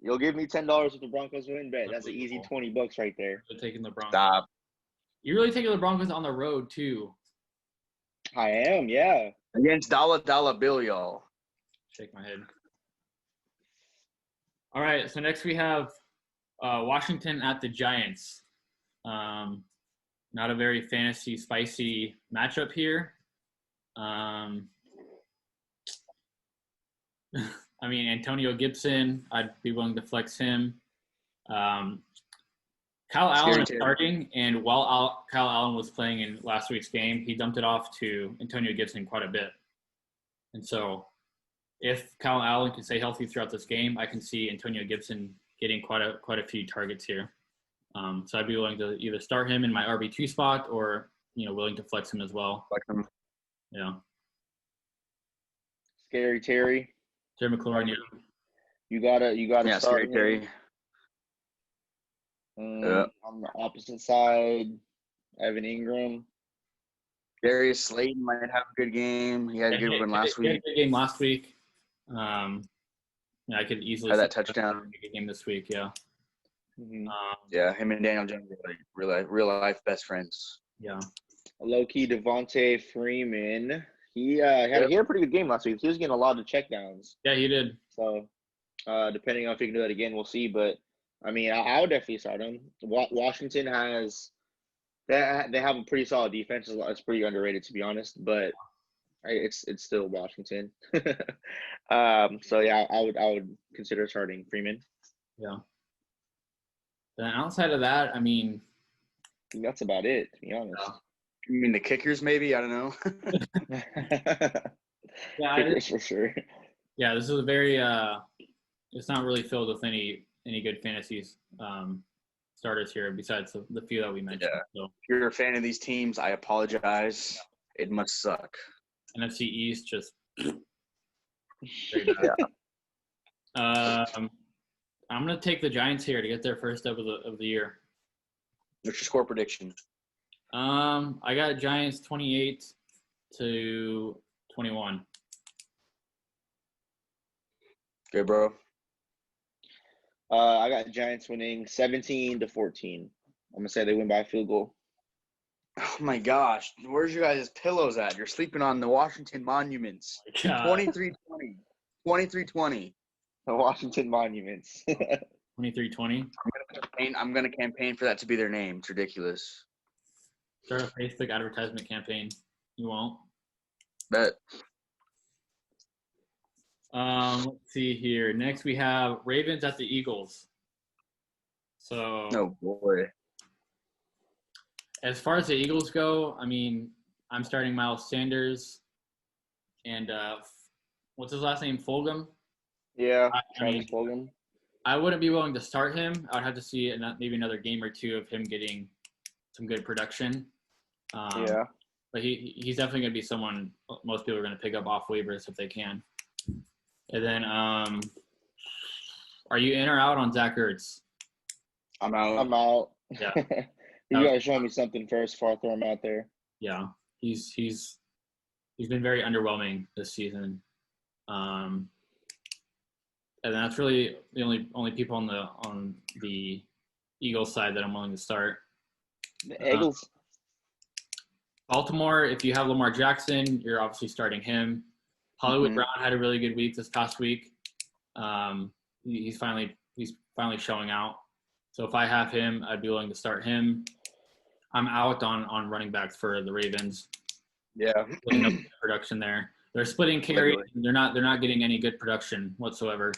You'll give me $10 if the Broncos win. Bet that's an easy $20 right there. You're taking the Broncos. Stop. You're really taking the Broncos on the road too. I am, yeah. Against Dollar Bill, y'all. Shake my head. All right, so next we have Washington at the Giants. Not a very fantasy spicy matchup here. I mean, Antonio Gibson, I'd be willing to flex him. Kyle Allen is starting, and while Kyle Allen was playing in last week's game, he dumped it off to Antonio Gibson quite a bit. And so if Kyle Allen can stay healthy throughout this game, I can see Antonio Gibson getting quite a few targets here. So I'd be willing to either start him in my RB2 spot or, willing to flex him as well. Flex him. Yeah. Scary Terry. Terry McLaurin, yeah. You gotta start him. Terry. On the opposite side, Evan Ingram. Darius Slayton might have a good game. He had a good one last week. He had a good game last week. I could easily had that touchdown. A good game this week. Yeah. Mm-hmm. Yeah, him and Daniel Jones are like real life best friends. Yeah. Low key Devonta Freeman. He had a pretty good game last week. He was getting a lot of checkdowns. Yeah, he did. So, depending on if he can do that again, we'll see. But I mean, I would definitely start him. Washington they have a pretty solid defense. It's pretty underrated, to be honest. But it's still Washington. So yeah, I would consider starting Freeman. Yeah. Then outside of that, I mean, that's about it, to be honest. Yeah. You mean the kickers, maybe? I don't know. Yeah, kickers for sure. Yeah, this is a very it's not really filled with any good fantasies starters here besides the few that we mentioned. Yeah. So, if you're a fan of these teams, I apologize. It must suck. NFC East just Yeah. I'm gonna take the Giants here to get their first of the year. What's your score prediction? I got Giants 28-21. Good, bro. I got Giants winning 17-14. I'm gonna say they win by a field goal. Oh my gosh, where's your guys' pillows at? You're sleeping on the Washington Monuments. 23-20. 23-20. The Washington Monuments. 23-20. I'm gonna campaign for that to be their name. It's ridiculous. Start a Facebook advertisement campaign. You won't. Bet. Let's see here. Next we have Ravens at the Eagles. So Oh boy. as far as the Eagles go, I mean, I'm starting Miles Sanders and what's his last name? Fulgam? Yeah, I mean, Fulgam. I wouldn't be willing to start him. I would have to see maybe another game or two of him getting some good production. Yeah. But he's definitely going to be someone most people are going to pick up off waivers if they can. And then are you in or out on Zach Ertz? I'm out. I'm out. Yeah. You gotta show me something first before I throw him out there. Yeah. He's been very underwhelming this season. And that's really the only people on the Eagles side that I'm willing to start. The Eagles. Baltimore, if you have Lamar Jackson, you're obviously starting him. Hollywood Brown had a really good week this past week. he's finally showing out. So if I have him, I'd be willing to start him. I'm out on running backs for the Ravens. Yeah. Splitting up production there. They're splitting carries. They're not getting any good production whatsoever.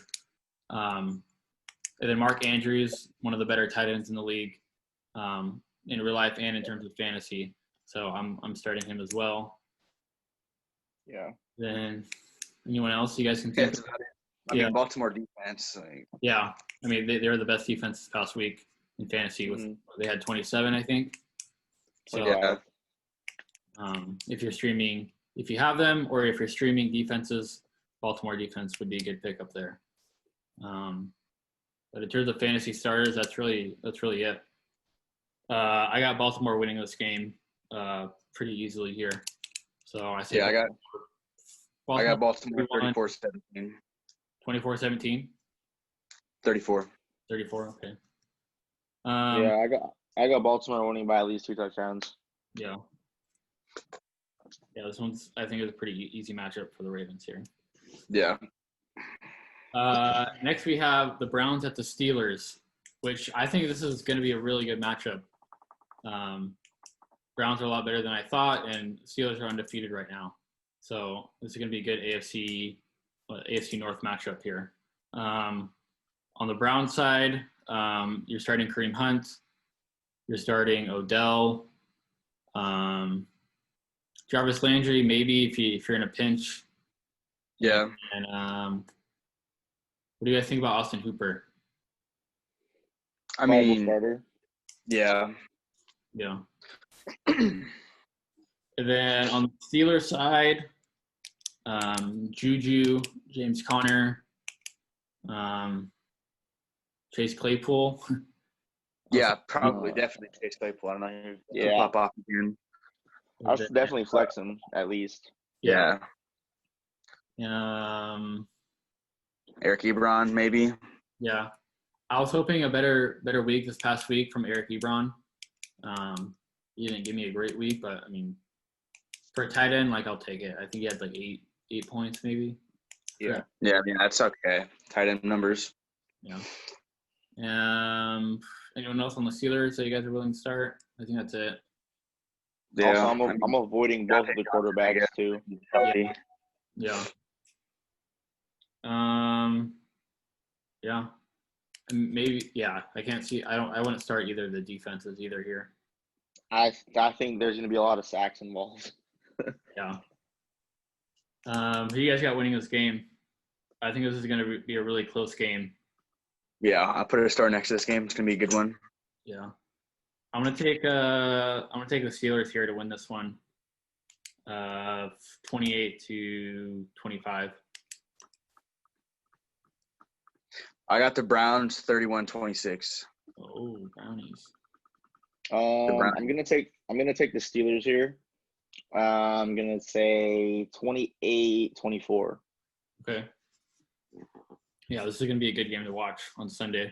And then Mark Andrews, one of the better tight ends in the league, in real life and in terms of fantasy. So I'm starting him as well. Yeah. Then anyone else you guys can Yeah, think of? I mean, Baltimore defense. Yeah. I mean, they were the best defense this past week in fantasy. They had 27, I think. So yeah. if you have them, or if you're streaming defenses, Baltimore defense would be a good pickup there. But in terms of fantasy starters, that's really it. I got Baltimore winning this game pretty easily here. So I say I got Baltimore 34-17. 24-17? 34. 34, okay. I got Baltimore winning by at least 2 touchdowns. Yeah. Yeah, this one's, I think, is a pretty easy matchup for the Ravens here. Yeah. Next, we have the Browns at the Steelers, which I think this is going to be a really good matchup. Browns are a lot better than I thought, and Steelers are undefeated right now. So this is going to be a good AFC North matchup here. On the Browns side, you're starting Kareem Hunt. You're starting Odell. Jarvis Landry, maybe if you're in a pinch. Yeah. And what do you guys think about Austin Hooper? I mean, yeah. Yeah. And then on the Steelers side, Juju, James Conner, Chase Claypool. Yeah, probably, definitely Chase Claypool. I don't know. Yeah. Pop off again. I'll definitely flex him at least. Yeah. Eric Ebron, maybe. Yeah. I was hoping a better week this past week from Eric Ebron. He didn't give me a great week, but I mean, for a tight end, I'll take it. I think he had 8 points maybe. Yeah. Yeah, I mean, that's okay. Tight end numbers. Yeah. Anyone else on the Steelers that you guys are willing to start? I think that's it. Yeah. Also, I'm avoiding both of the quarterbacks too. Yeah. Yeah. And maybe, I can't see. I wouldn't start either of the defenses either here. I think there's going to be a lot of sacks involved. Yeah. Who you guys got winning this game? I think this is going to be a really close game. Yeah, I'll put a star next to this game. It's going to be a good one. Yeah. I'm going to take the Steelers here to win this one. 28-25. I got the Browns 31-26. Oh, Brownies. I'm gonna take the Steelers here. I'm gonna say 28-24. Okay. Yeah, this is gonna be a good game to watch on Sunday.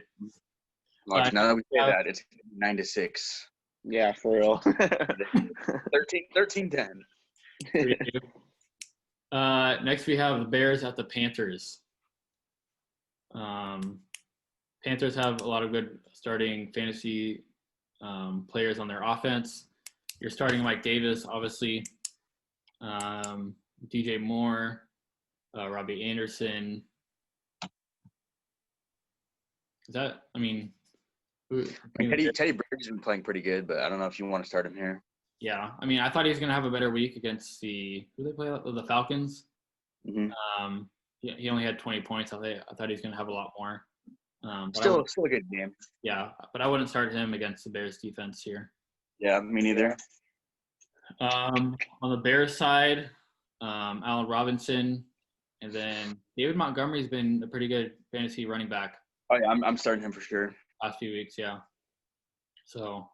Now that we say that, it's 9-6. Yeah, for real. 13-10. Next we have the Bears at the Panthers. Panthers have a lot of good starting fantasy players on their offense. You're starting Mike Davis, obviously. DJ Moore, Robbie Anderson. Teddy Bridges has been playing pretty good, but I don't know if you want to start him here. Yeah, I mean, I thought he was going to have a better week against who they play? The Falcons. Mm-hmm. He only had 20 points. I thought he was going to have a lot more. Still a good game. Yeah, but I wouldn't start him against the Bears defense here. Yeah, me neither. On the Bears side, Allen Robinson, and then David Montgomery's been a pretty good fantasy running back. Oh yeah, I'm starting him for sure. Last few weeks, yeah. So,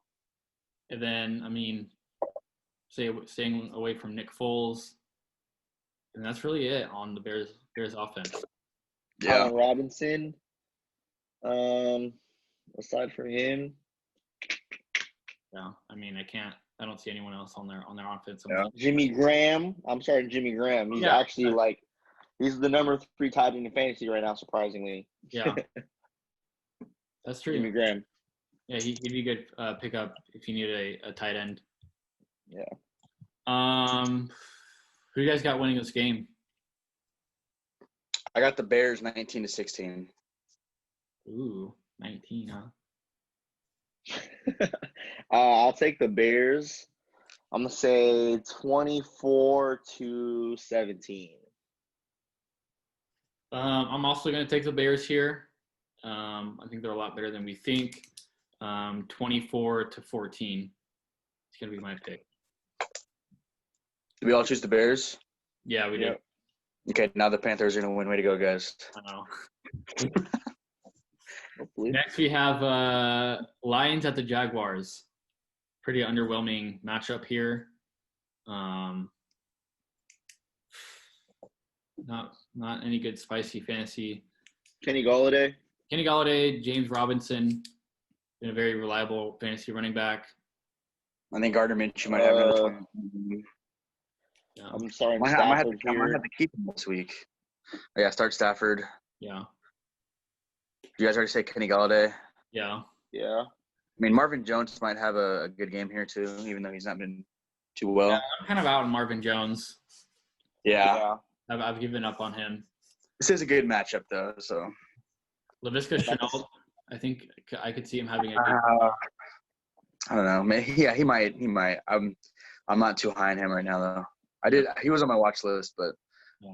and then staying away from Nick Foles, and that's really it on the Bears offense. Yeah. Allen Robinson. Aside from him. Yeah, I don't see anyone else on their offense. Yeah. Jimmy Graham. I'm starting Jimmy Graham. He's actually He's the number 3 tight end in fantasy right now, surprisingly. Yeah. That's true. Jimmy Graham. Yeah, he'd be a good pickup if you needed a tight end. Yeah. Who you guys got winning this game? I got the Bears 19-16. Ooh, 19, huh? I'll take the Bears. I'm going to say 24-17. I'm also going to take the Bears here. I think they're a lot better than we think. 24-14. It's going to be my pick. Did we all choose the Bears? Yeah, we did. Okay, now the Panthers are going to win. Way to go, guys. I know. Next, we have Lions at the Jaguars. Pretty underwhelming matchup here. Not any good spicy fantasy. Kenny Golladay, James Robinson, been a very reliable fantasy running back. I think Gardner Minshew might have another 20. Yeah. I'm starting I might have to keep him this week. Yeah, start Stafford. Yeah. Did you guys already say Kenny Golladay? Yeah. Yeah. I mean, Marvin Jones might have a good game here too, even though he's not been too well. Yeah, I'm kind of out on Marvin Jones. Yeah. I've given up on him. This is a good matchup though, so. Laviska Shenault, I think I could see him having a good I don't know. Yeah, he might. I'm not too high on him right now though. He was on my watch list, but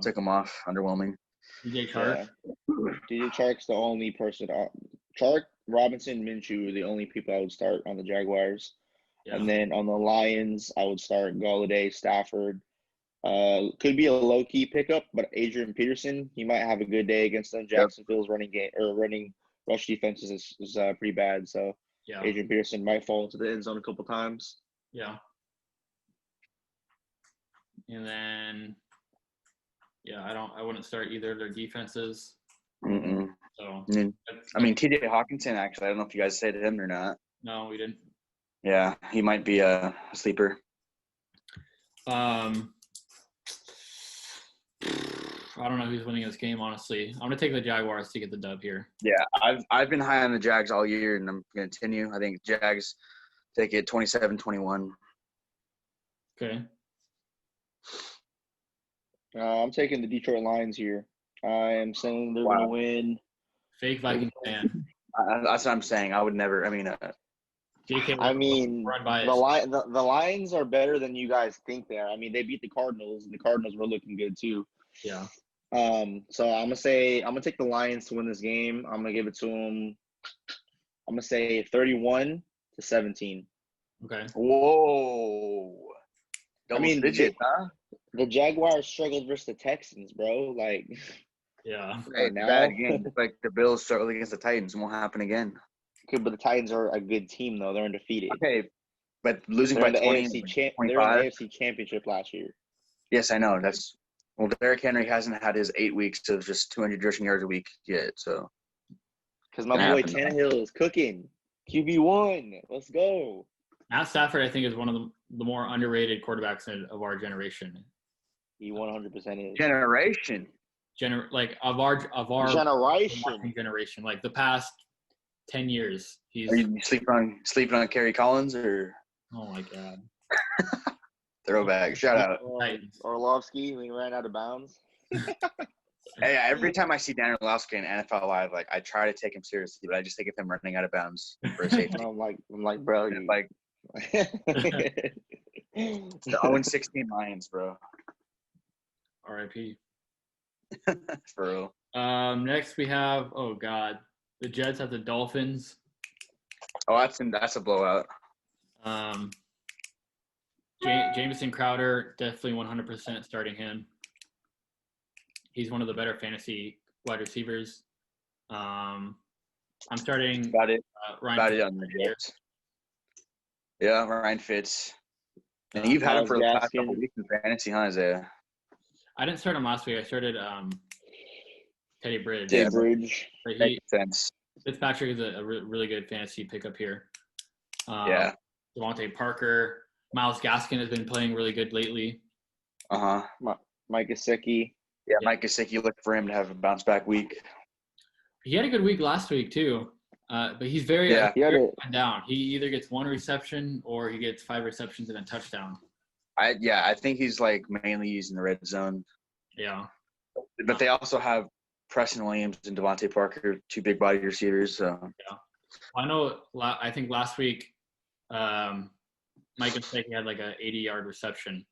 took him off. Underwhelming. DJ Chark. Yeah. DJ Chark's the only person. Chark, Robinson, Minshew are the only people I would start on the Jaguars. Yeah. And then on the Lions, I would start Golladay, Stafford. Could be a low-key pickup, but Adrian Peterson, he might have a good day against them. Jacksonville's running rush defenses is pretty bad, so Adrian Peterson might fall into the end zone a couple times. Yeah. And then, I wouldn't start either of their defenses. Mm-mm. So, I mean, T.J. Hawkinson, actually, I don't know if you guys said him or not. No, we didn't. Yeah, he might be a sleeper. I don't know who's winning this game, honestly. I'm going to take the Jaguars to get the dub here. Yeah, I've been high on the Jags all year, and I'm going to continue. I think Jags take it 27-21. Okay. I'm taking the Detroit Lions here. I am saying they're going to win. Fake Vikings fan. That's what I'm saying. I would never – the Lions are better than you guys think they are. I mean, they beat the Cardinals, and the Cardinals were looking good too. Yeah. So I'm gonna take the Lions to win this game. I'm gonna give it to them. I'm gonna say 31-17. Okay. Whoa. Double digit, huh? The Jaguars struggled versus the Texans, bro. Like. Yeah. Right now. Bad game. It's like the Bills struggled against the Titans. It won't happen again. Okay, but the Titans are a good team, though. They're undefeated. Okay, but losing by 20, they're in the AFC Championship last year. Yes, I know. Derrick Henry hasn't had his 8 weeks of just 200 rushing yards a week yet, so. Because my boy Tannehill is cooking. QB1. Let's go. Matt Stafford, I think, is one of the more underrated quarterbacks of our generation. He 100% is. Generation. Of our generation. Like the past 10 years. Are you sleeping on Kerry Collins or? Oh my God. Throwback. Shout out. Orlovsky, we ran out of bounds. Hey, every time I see Dan Orlovsky in NFL Live, like I try to take him seriously, but I just think of him running out of bounds for a safety. I'm like, bro, you like the 0-16 Lions, bro. R.I.P. For real. Next we have the Jets at the Dolphins. Oh, that's a blowout. Jamison Crowder, definitely 100% starting him. He's one of the better fantasy wide receivers. I'm starting Ryan on the Jets. Yeah, Ryan Fitz. And you've had him for the past couple weeks in fantasy, huh, Isaiah? I didn't start him last week. I started Teddy Bridge. Teddy Bridge. Makes sense. Fitzpatrick is a really good fantasy pickup here. Devontae Parker. Myles Gaskin has been playing really good lately. Mike Gesicki. Yeah, Mike Gesicki, look for him to have a bounce back week. He had a good week last week too, but he's very Yeah. very up and down. He either gets 1 reception or he gets 5 receptions and a touchdown. I think he's like mainly using the red zone. Yeah. But they also have Preston Williams and Devontae Parker, 2 big body receivers. So Yeah. I know. I think last week, Mike Gesicki had like a 80-yard reception.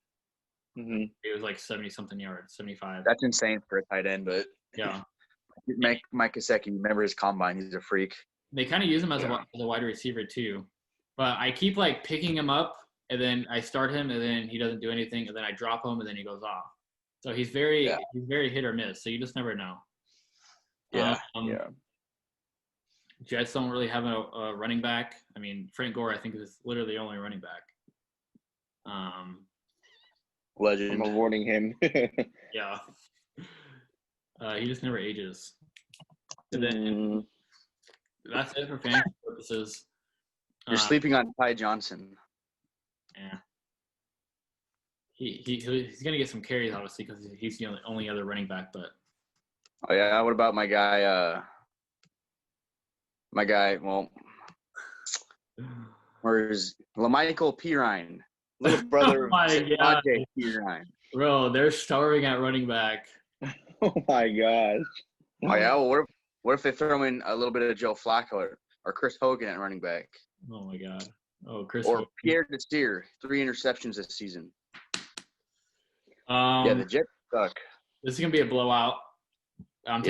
Mm-hmm. It was like 70-something yards, 75. that's insane for a tight end. But Yeah. Mike Gesicki, remember his combine? He's a freak. They kind of use him as a wide receiver too, but I keep like picking him up, and then I start him, and then he doesn't do anything, and then I drop him, and then he goes off. So he's very hit or miss. So you just never know. Yeah. Jets don't really have a running back. I mean, Frank Gore, I think, is literally the only running back. Legend. I'm avoiding him. Yeah. He just never ages. And then that's it for fantasy purposes. You're sleeping on Ty Johnson. Yeah. He's gonna get some carries, obviously, because he's the only other running back. But Oh yeah, what about my guy? Well, where's LaMichael Pirine, little brother of Devontae Pirine? Bro, they're starving at running back. Oh my gosh. Oh yeah, well, what if they throw in a little bit of Joe Flacco or Chris Hogan at running back? Oh my God. Oh, Chris. Or Hogan. Pierre Desir, 3 interceptions this season. Yeah, the Jets suck. This is gonna be a blowout. I'm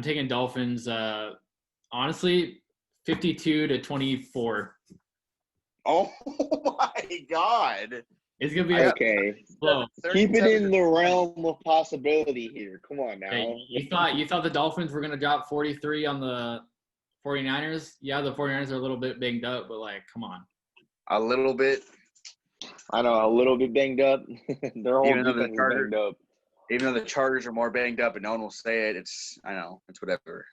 taking Dolphins. Honestly, 52-24. Oh my God! It's gonna be okay. Slow. Keep it in the realm of possibility here. Come on now. Okay, you thought the Dolphins were gonna drop 43 on the 49ers? Yeah, the 49ers are a little bit banged up, but like, come on. A little bit. I know, a little bit banged up. Their whole defense is banged up. Even though the Chargers are more banged up and no one will say it, it's whatever.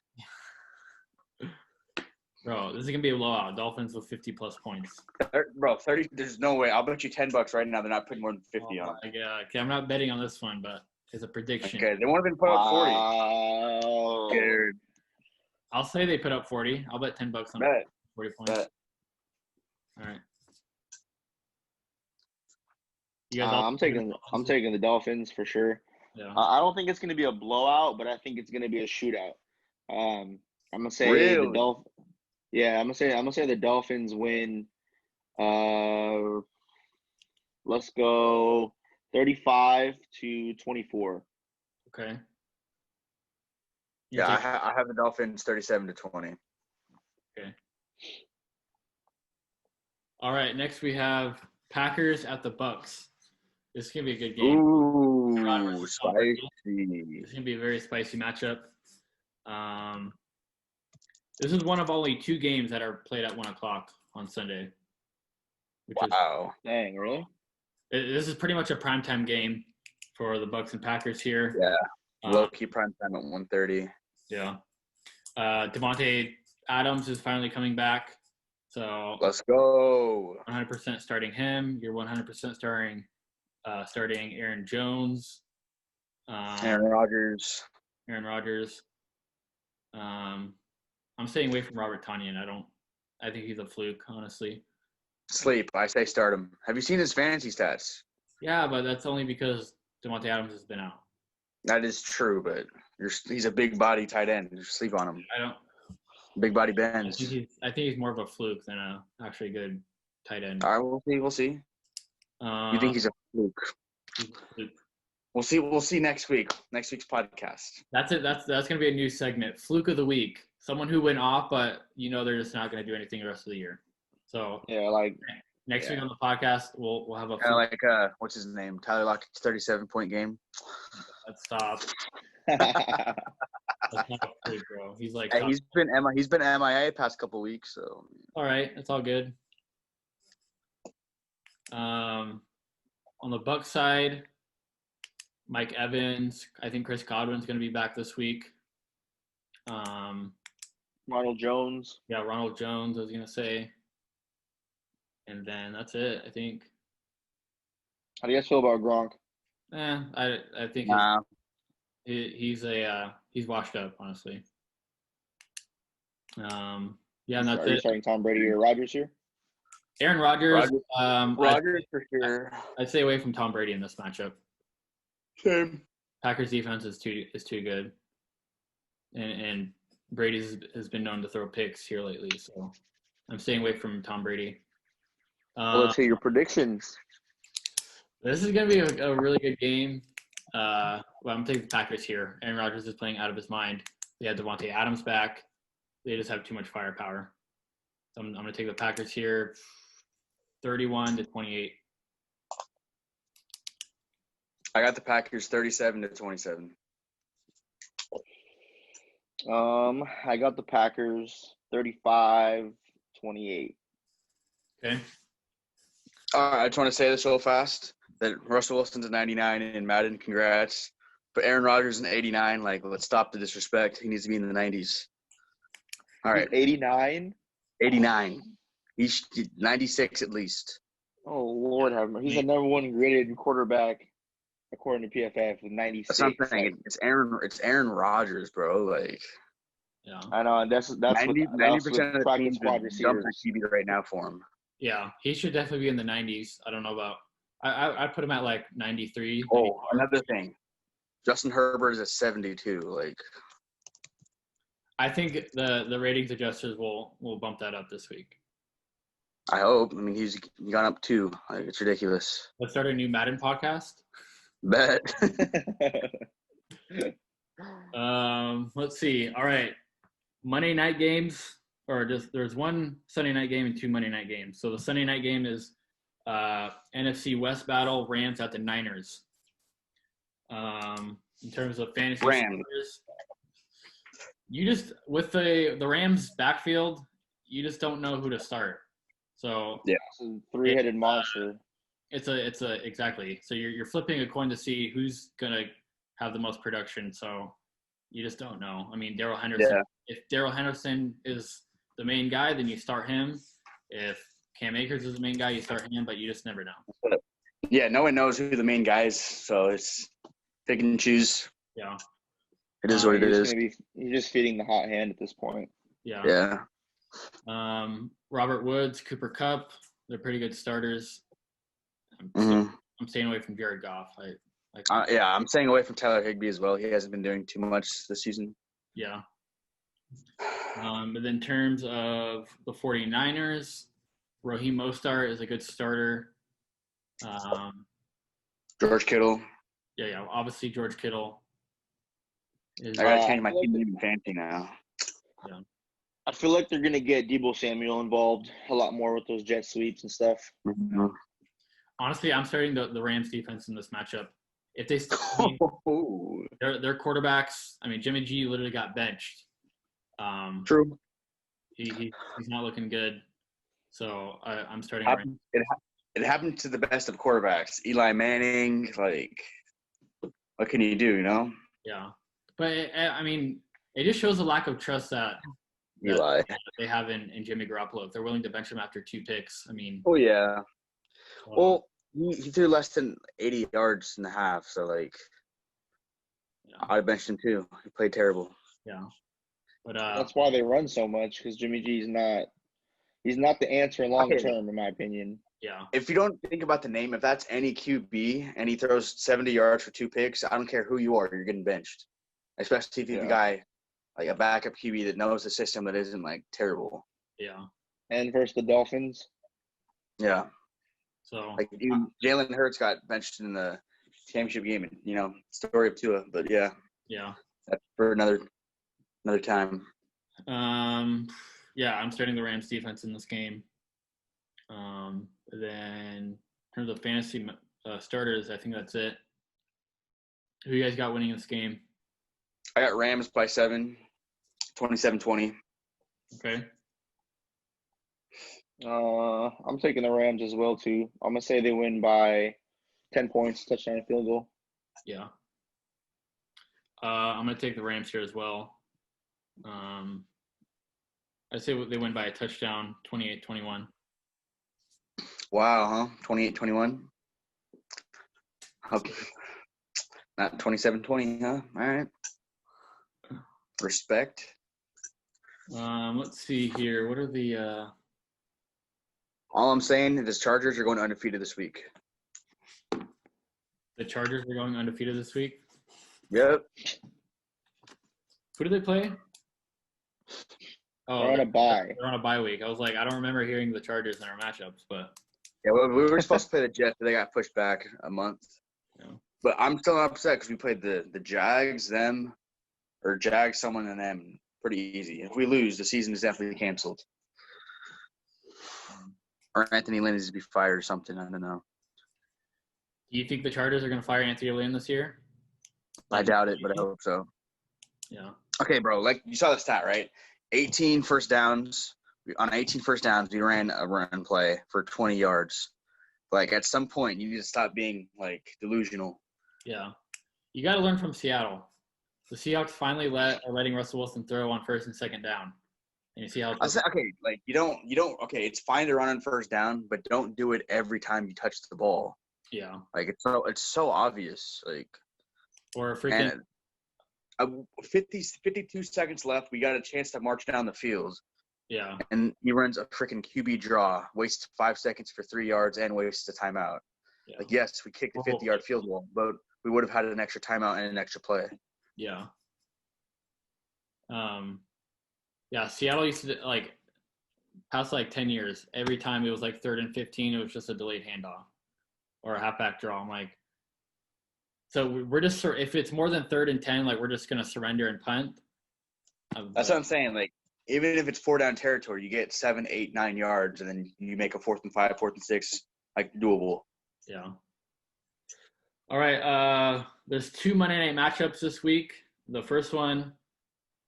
Bro, this is gonna be a blowout. Dolphins with 50+ points. Bro, 30. There's no way. I'll bet you $10 right now. They're not putting more than 50 on. Yeah. Okay, I'm not betting on this one, but it's a prediction. Okay, they won't even put up 40. Wow. Scared. I'll say they put up 40. I'll bet $10 on Bet. 40 points. Bet. All right. You guys I'm taking the Dolphins for sure. Yeah. I don't think it's going to be a blowout, but I think it's going to be a shootout. I'm gonna say Really? the Dolphins. Yeah, I'm gonna say the Dolphins win. Let's go 35-24. Okay. Yeah, I have the Dolphins 37-20. Okay. All right. Next we have Packers at the Bucks. This is gonna be a good game. Ooh, spicy. It's gonna be a very spicy matchup. This is one of only 2 games that are played at 1:00 on Sunday. Wow. Dang, really? This is pretty much a primetime game for the Bucks and Packers here. Yeah. Low-key prime time at 1:30. Yeah. Devonte Adams is finally coming back. So Let's go. 100% starting him. You're 100% starting Aaron Jones. Aaron Rodgers. I'm staying away from Robert Tonyan. I think he's a fluke, honestly. Sleep. I say start him. Have you seen his fantasy stats? Yeah, but that's only because Devonte Adams has been out. That is true, but he's a big body tight end. Just sleep on him. Big body bends. I think he's more of a fluke than a actually good tight end. All right, we'll see. You think he's a fluke? He's a fluke. We'll see next week. Next week's podcast. That's it. That's gonna be a new segment. Fluke of the week. Someone who went off, but they're just not gonna do anything the rest of the year. So yeah, like next week on the podcast, we'll have a kind of like what's his name? Tyler Lockett's 37-point game. Let's stop. That's not a fluke, bro. He's like he's been MIA past couple weeks, so all right, it's all good. On the Bucs side, Mike Evans. I think Chris Godwin's going to be back this week. Ronald Jones. Yeah, Ronald Jones, I was going to say. And then that's it, I think. How do you guys feel about Gronk? I think Nah. he's washed up, honestly. Yeah, and that's Are you it. starting Tom Brady or Rodgers here? Aaron Rodgers. Rodgers for sure. I'd stay away from Tom Brady in this matchup. Same. Packers defense is too good, and Brady has been known to throw picks here lately, so I'm staying away from Tom Brady. Well, let's hear your predictions. This is gonna be a really good game. Well, I'm taking the Packers here. Aaron Rodgers is playing out of his mind. They had Devonte Adams back. They just have too much firepower. So I'm gonna take the Packers here, 31-28. I got the Packers 37-27. I got the Packers 35-28. Okay. All right, I just want to say this real fast that Russell Wilson's a 99 in Madden. Congrats. But Aaron Rodgers is an 89. Like, let's stop the disrespect. He needs to be in the 90s. All right. 89? 89. He's 96 at least. Oh, Lord have mercy. He's the number one graded quarterback according to PFF with 96. That's what I'm saying. It's Aaron Rodgers, bro. Like, Yeah. I know. That's 90% with of the practice teams squad are receivers. dumping QB right now for him. Yeah, he should definitely be in the 90s. I don't know about. I put him at like 93. Oh, 94. another thing. Justin Herbert is a 72. Like, I think the ratings adjusters will bump that up this week. I hope. I mean, he's gone up 2. Like, it's ridiculous. Let's start a new Madden podcast. Bet. Let's see. All right, Monday night games, or just there's one Sunday night game and 2 Monday night games. So the Sunday night game is NFC West battle, Rams at the Niners. In terms of fantasy starters, you just with the Rams backfield, you just don't know who to start. So yeah, it's a three-headed monster. It's exactly. So you're flipping a coin to see who's gonna have the most production. So you just don't know. I mean, Darrell Henderson. Yeah. If Darrell Henderson is the main guy, then you start him. If Cam Akers is the main guy, you start him. But you just never know. Yeah, no one knows who the main guy is, so it's pick and choose. Yeah. It is what it is. You're just feeding the hot hand at this point. Yeah. Yeah. Robert Woods, Cooper Kupp, they're pretty good starters. I'm staying away from Jared Goff. I'm staying away from Tyler Higbee as well. He hasn't been doing too much this season. Yeah. But then in terms of the 49ers, Raheem Mostert is a good starter. George Kittle. Yeah. Obviously, George Kittle. I gotta change my team name in fantasy now. Yeah. I feel like they're gonna get Deebo Samuel involved a lot more with those jet sweeps and stuff. Mm-hmm. Honestly, I'm starting the Rams defense in this matchup. If they their quarterbacks, I mean, Jimmy G literally got benched. True. He's not looking good. So I'm starting. It happened to the best of quarterbacks. Eli Manning, like, what can you do, you know? Yeah. But, I mean, it just shows a lack of trust that Eli. they have in Jimmy Garoppolo. If they're willing to bench him after 2 picks, I mean. Oh, yeah. Well, he threw less than 80 yards in the half, so, like, I'd have benched him too. He played terrible. Yeah. But that's why they run so much, because Jimmy G's not the answer long term, in my opinion. Yeah. If you don't think about the name, if that's any QB and he throws 70 yards for 2 picks, I don't care who you are, you're getting benched. Especially if you're the guy, like a backup QB that knows the system that isn't, like, terrible. Yeah. And versus the Dolphins. Yeah. So. Like, even Jalen Hurts got benched in the championship game, and, you know, story of Tua. But, yeah. Yeah. That's for another time. Yeah, I'm starting the Rams defense in this game. Then in terms of fantasy starters, I think that's it. Who you guys got winning this game? I got Rams by 7, 27-20. Okay. I'm taking the Rams as well, too. I'm going to say they win by 10 points, touchdown and field goal. Yeah. I'm going to take the Rams here as well. I say they win by a touchdown, 28-21. Wow, huh? 28-21? Okay. Not 27-20, huh? All right. Respect. Let's see here. What are the All I'm saying is the Chargers are going undefeated this week. Chargers are going undefeated this week? Yep. Who do they play? Oh, They're on a bye. They're on a bye week. I was like, I don't remember hearing the Chargers in our matchups, but Yeah, well, we were supposed to play the Jets, but they got pushed back a month. Yeah. But I'm still upset because we played the Jags, Jags, someone, and them pretty easy. If we lose, the season is definitely canceled. Or Anthony Lynn needs to be fired or something. I don't know. do you think the Chargers are going to fire Anthony Lynn this year? I doubt it, but I hope so. Yeah. Okay, bro. Like you saw the stat, right? 18 first downs. On 18 first downs, we ran a run play for 20 yards. Like at some point, you need to stop being like delusional. Yeah. You got to learn from Seattle. The Seahawks finally are letting Russell Wilson throw on first and second down. And you see how I said, okay, like you don't. Okay, it's fine to run on first down, but don't do it every time you touch the ball. Yeah. Like it's so obvious. Like Or freaking and 52 seconds left. We got a chance to march down the field. yeah. And he runs a freaking QB draw, wastes 5 seconds for 3 yards, and wastes a timeout. Yeah. Like, yes, we kicked a 50-yard field goal, but we would have had an extra timeout and an extra play. Yeah. Yeah, Seattle used to, like, past, 10 years, every time it was, 3rd and 15, it was just a delayed handoff or a halfback draw. I'm like, so we're just, if it's more than 3rd and 10, we're just going to surrender and punt. That's what I'm saying. Like, even if it's 4-down territory, you get 7, 8, 9 yards, and then you make a 4th and 5, 4th and 6, doable. Yeah. All right. There's 2 Monday night matchups this week. The first one,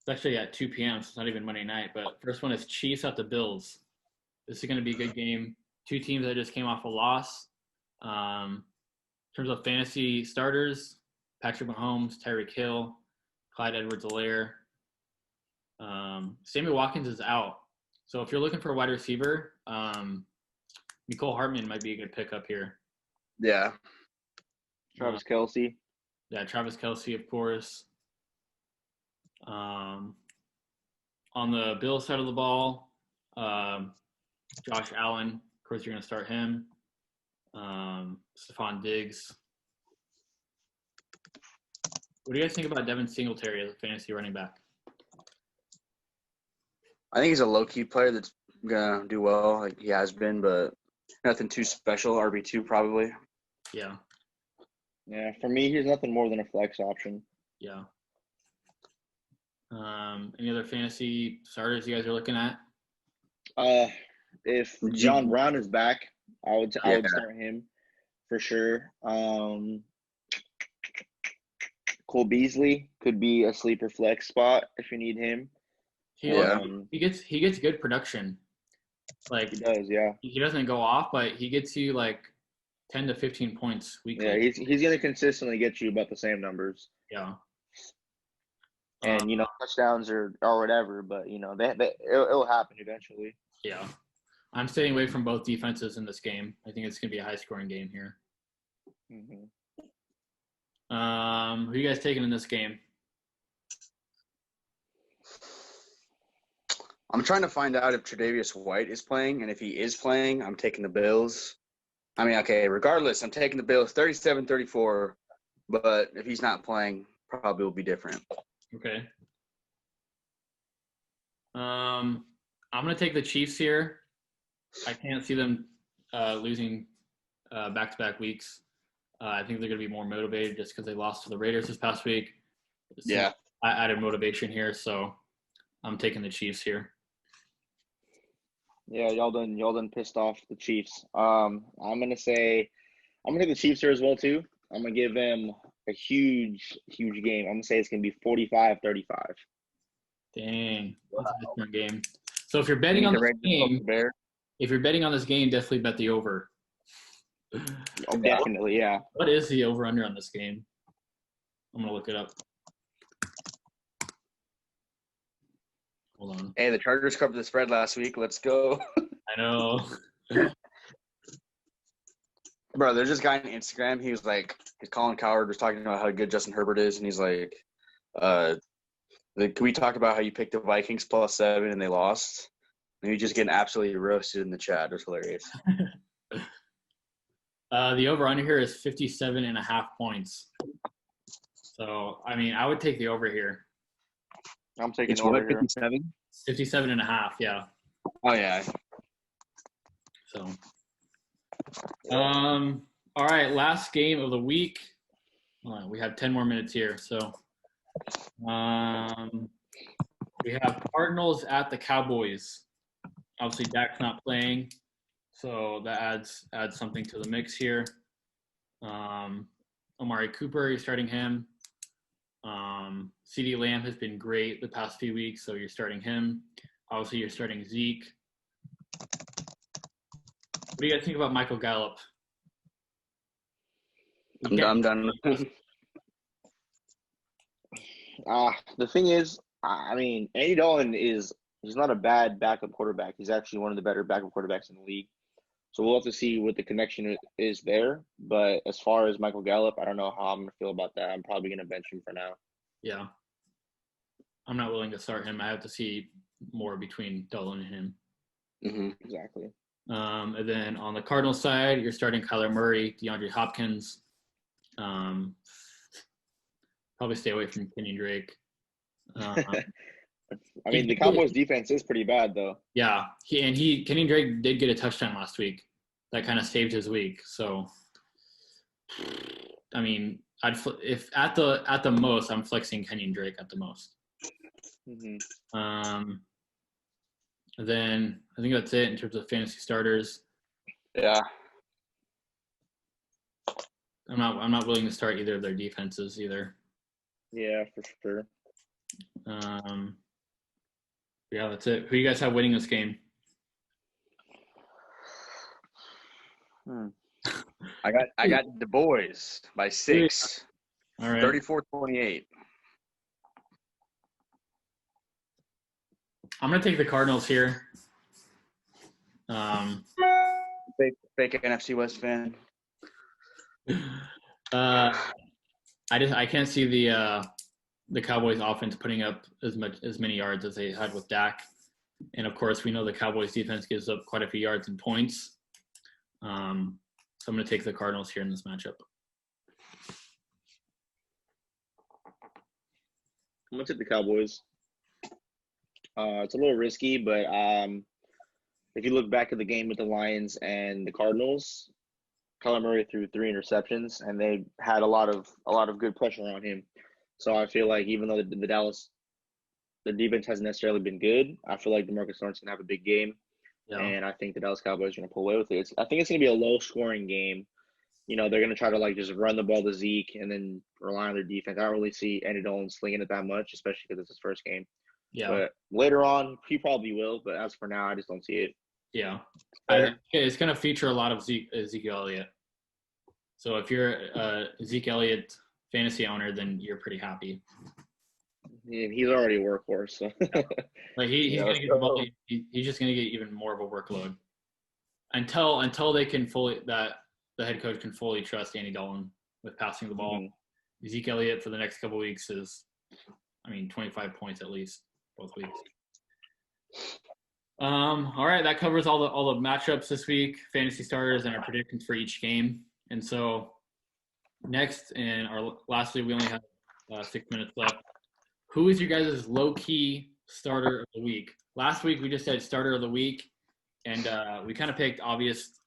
it's actually at 2 p.m., so it's not even Monday night, but first one is Chiefs at the Bills. This is going to be a good game. 2 teams that just came off a loss. In terms of fantasy starters, Patrick Mahomes, Tyreek Hill, Clyde Edwards-Helaire. Sammy Watkins is out. So if you're looking for a wide receiver, Mecole Hardman might be a good pickup here. Yeah. Travis Kelce. Yeah, Travis Kelce, of course. On the Bills side of the ball, Josh Allen, of course, you're going to start him. Stephon Diggs. What do you guys think about Devin Singletary as a fantasy running back? I think he's a low-key player that's going to do well, like he has been, but nothing too special. RB2 probably. Yeah. Yeah, for me, he's nothing more than a flex option. Yeah. Any other fantasy starters you guys are looking at? If John Brown is back, I would start him for sure. Cole Beasley could be a sleeper flex spot if you need him. He gets good production. He does, yeah. He doesn't go off, but he gets you 10 to 15 points weekly. Yeah, he's going to consistently get you about the same numbers. Yeah. And touchdowns or whatever, but it'll happen eventually. Yeah. I'm staying away from both defenses in this game. I think it's going to be a high-scoring game here. Mm-hmm. Who are you guys taking in this game? I'm trying to find out if Tre'Davious White is playing, and if he is playing, I'm taking the Bills. I mean, okay, regardless, I'm taking the Bills 37-34, but if he's not playing, probably will be different. Okay. I'm going to take the Chiefs here. I can't see them losing back-to-back weeks. I think they're going to be more motivated just because they lost to the Raiders this past week. So yeah. I added motivation here, so I'm taking the Chiefs here. Yeah, y'all done pissed off the Chiefs. I'm gonna take the Chiefs here as well too. I'm gonna give them a huge game. I'm gonna say it's gonna be 45-35. Dang, that's a different game. So if you're betting on this game, definitely bet the over. Oh, definitely, yeah. What is the over/under on this game? I'm gonna look it up. Hold on. Hey, the Chargers covered the spread last week. Let's go. I know. Bro, there's this guy on Instagram. He was like, Colin Coward was talking about how good Justin Herbert is, and he's like, can we talk about how you picked the Vikings +7 and they lost? And he just getting absolutely roasted in the chat. It was hilarious. The over-under here is 57.5 points. So, I mean, I would take the over here. I'm taking It's over what, here. 57? 57.5, yeah. Oh, yeah. So, all right, last game of the week. We have 10 more minutes here. So, we have Cardinals at the Cowboys. Obviously, Dak's not playing, so that adds something to the mix here. Amari Cooper, you're starting him. CeeDee Lamb has been great the past few weeks, so you're starting him. Obviously, you're starting Zeke. What do you guys think about Michael Gallup? I'm done with him. The thing is, I mean, Andy Dalton he's not a bad backup quarterback. He's actually one of the better backup quarterbacks in the league. So we'll have to see what the connection is there. But as far as Michael Gallup, I don't know how I'm going to feel about that. I'm probably going to bench him for now. Yeah. I'm not willing to start him. I have to see more between Dalton and him. Mm-hmm. Exactly. And then on the Cardinals side, you're starting Kyler Murray, DeAndre Hopkins. Probably stay away from Kenyon Drake. I mean, the Cowboys' defense is pretty bad, though. Yeah, Kenyon Drake did get a touchdown last week. That kind of saved his week. So, I mean, if at the most, I'm flexing Kenyon Drake at the most. Mm-hmm. Then I think that's it in terms of fantasy starters. Yeah. I'm not willing to start either of their defenses either. Yeah, for sure. Yeah, that's it. Who you guys have winning this game? I got the boys by 6. All right. 34-28. I'm gonna take the Cardinals here. Fake NFC West fan. I can't see the Cowboys offense putting up as many yards as they had with Dak, and of course we know the Cowboys defense gives up quite a few yards and points. So I'm gonna take the Cardinals here in this matchup. I'm going to take the Cowboys. It's a little risky, but if you look back at the game with the Lions and the Cardinals, Kyler Murray threw 3 interceptions, and they had a lot of good pressure on him. So I feel like even though the defense hasn't necessarily been good, I feel like DeMarcus Lawrence can have a big game, and I think the Dallas Cowboys are going to pull away with it. I think it's going to be a low-scoring game. You know, they're going to try to just run the ball to Zeke and then rely on their defense. I don't really see Andy Dalton slinging it that much, especially because it's his first game. Yeah. But later on, he probably will. But as for now, I just don't see it. Yeah. It's going to feature a lot of Ezekiel Elliott. So if you're a Zeke Elliott fantasy owner, then you're pretty happy. Yeah, he's already a workhorse. So. Like he's going to get the ball. He's just going to get even more of a workload until they can the head coach can fully trust Andy Dalton with passing the ball. Mm-hmm. Zeke Elliott for the next couple of weeks is, 25 points at least both weeks. All right, that covers all the matchups this week, fantasy starters, and our predictions for each game. And so next, and lastly, we only have 6 minutes left. Who is your guys' low-key starter of the week? Last week we just said starter of the week, and we kind of picked obvious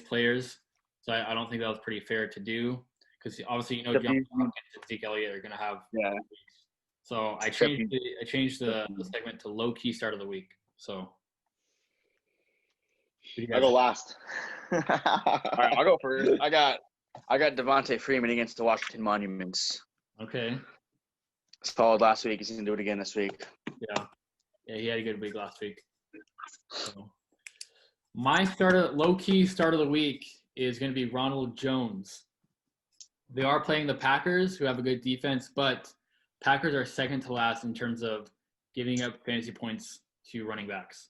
players. So I don't think that was pretty fair to do because obviously John Hopkins and Zeke Elliott are going to have. Yeah. So I changed the segment to low-key start of the week. So. I'll go last. All right, I'll go first. I got Devonta Freeman against the Washington Monuments. Okay. Solid last week. He's going to do it again this week. Yeah, he had a good week last week. So, my low-key start of the week is going to be Ronald Jones. They are playing the Packers, who have a good defense, but Packers are second to last in terms of giving up fantasy points to running backs.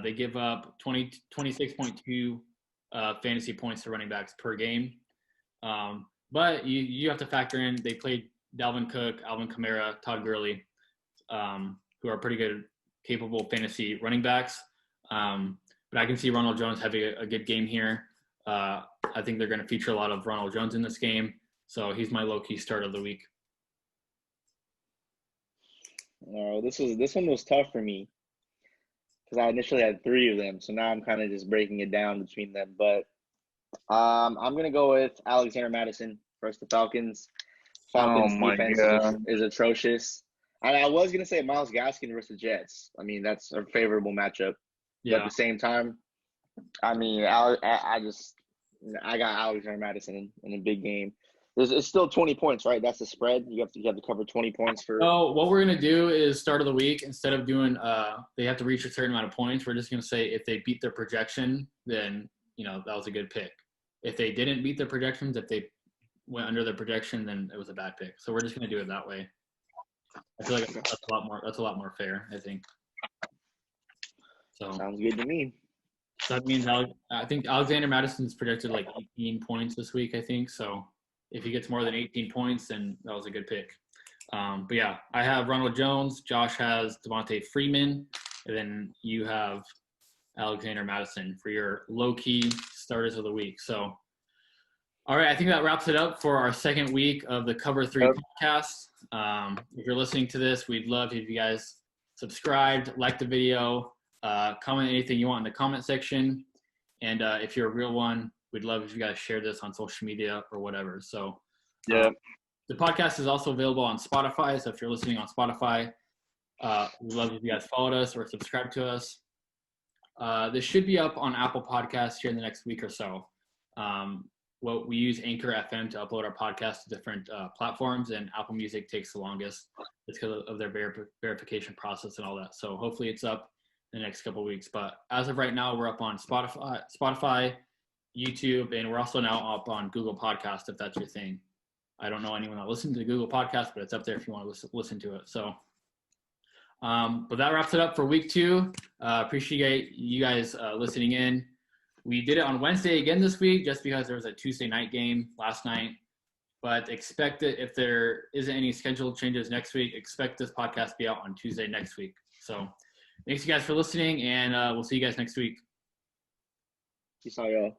They give up 26.2 fantasy points to running backs per game. But you have to factor in they played Dalvin Cook, Alvin Kamara, Todd Gurley, who are pretty good, capable fantasy running backs. But I can see Ronald Jones having a good game here. I think they're going to feature a lot of Ronald Jones in this game. So he's my low-key start of the week. No, this one was tough for me because I initially had 3 of them. So now I'm kind of just breaking it down between them. But I'm going to go with Alexander Madison versus the Falcons. Falcons defense is atrocious. And I was going to say Myles Gaskin versus the Jets. I mean, that's a favorable matchup. Yeah. But at the same time, I mean, I got Alexander Madison in a big game. It's still 20 points, right? That's the spread. You have to cover 20 points for. Oh, what we're going to do is start of the week, instead of doing they have to reach a certain amount of points, we're just going to say if they beat their projection, then, that was a good pick. If they didn't beat their projections, if they went under their projection, then it was a bad pick. So we're just going to do it that way. I feel like that's a lot more fair, I think. So sounds good to me. So that means I think Alexander Madison's projected like 18 points this week, I think. So if he gets more than 18 points, then that was a good pick. But yeah, I have Ronald Jones. Josh has Devonta Freeman. And then you have Alexander Madison for your low-key starters of the week. So, all right, I think that wraps it up for our second week of the Cover 3 podcast. If you're listening to this, we'd love if you guys subscribed, liked the video, comment anything you want in the comment section. And if you're a real one, we'd love if you guys share this on social media or whatever. So the podcast is also available on Spotify. So if you're listening on Spotify, we'd love if you guys followed us or subscribe to us. This should be up on Apple Podcasts here in the next week or so. We use Anchor FM to upload our podcast to different platforms, and Apple Music takes the longest. It's because of their verification process and all that. So hopefully it's up in the next couple of weeks. But as of right now, we're up on Spotify, YouTube, and we're also now up on Google Podcast, if that's your thing. I don't know anyone that listens to Google Podcast, but it's up there if you want to listen to it. So, but that wraps it up for week 2. Appreciate you guys listening in. We did it on Wednesday again this week just because there was a Tuesday night game last night. But expect it, if there isn't any scheduled changes next week, expect this podcast to be out on Tuesday next week. So thanks you guys for listening, and we'll see you guys next week. Peace out, y'all.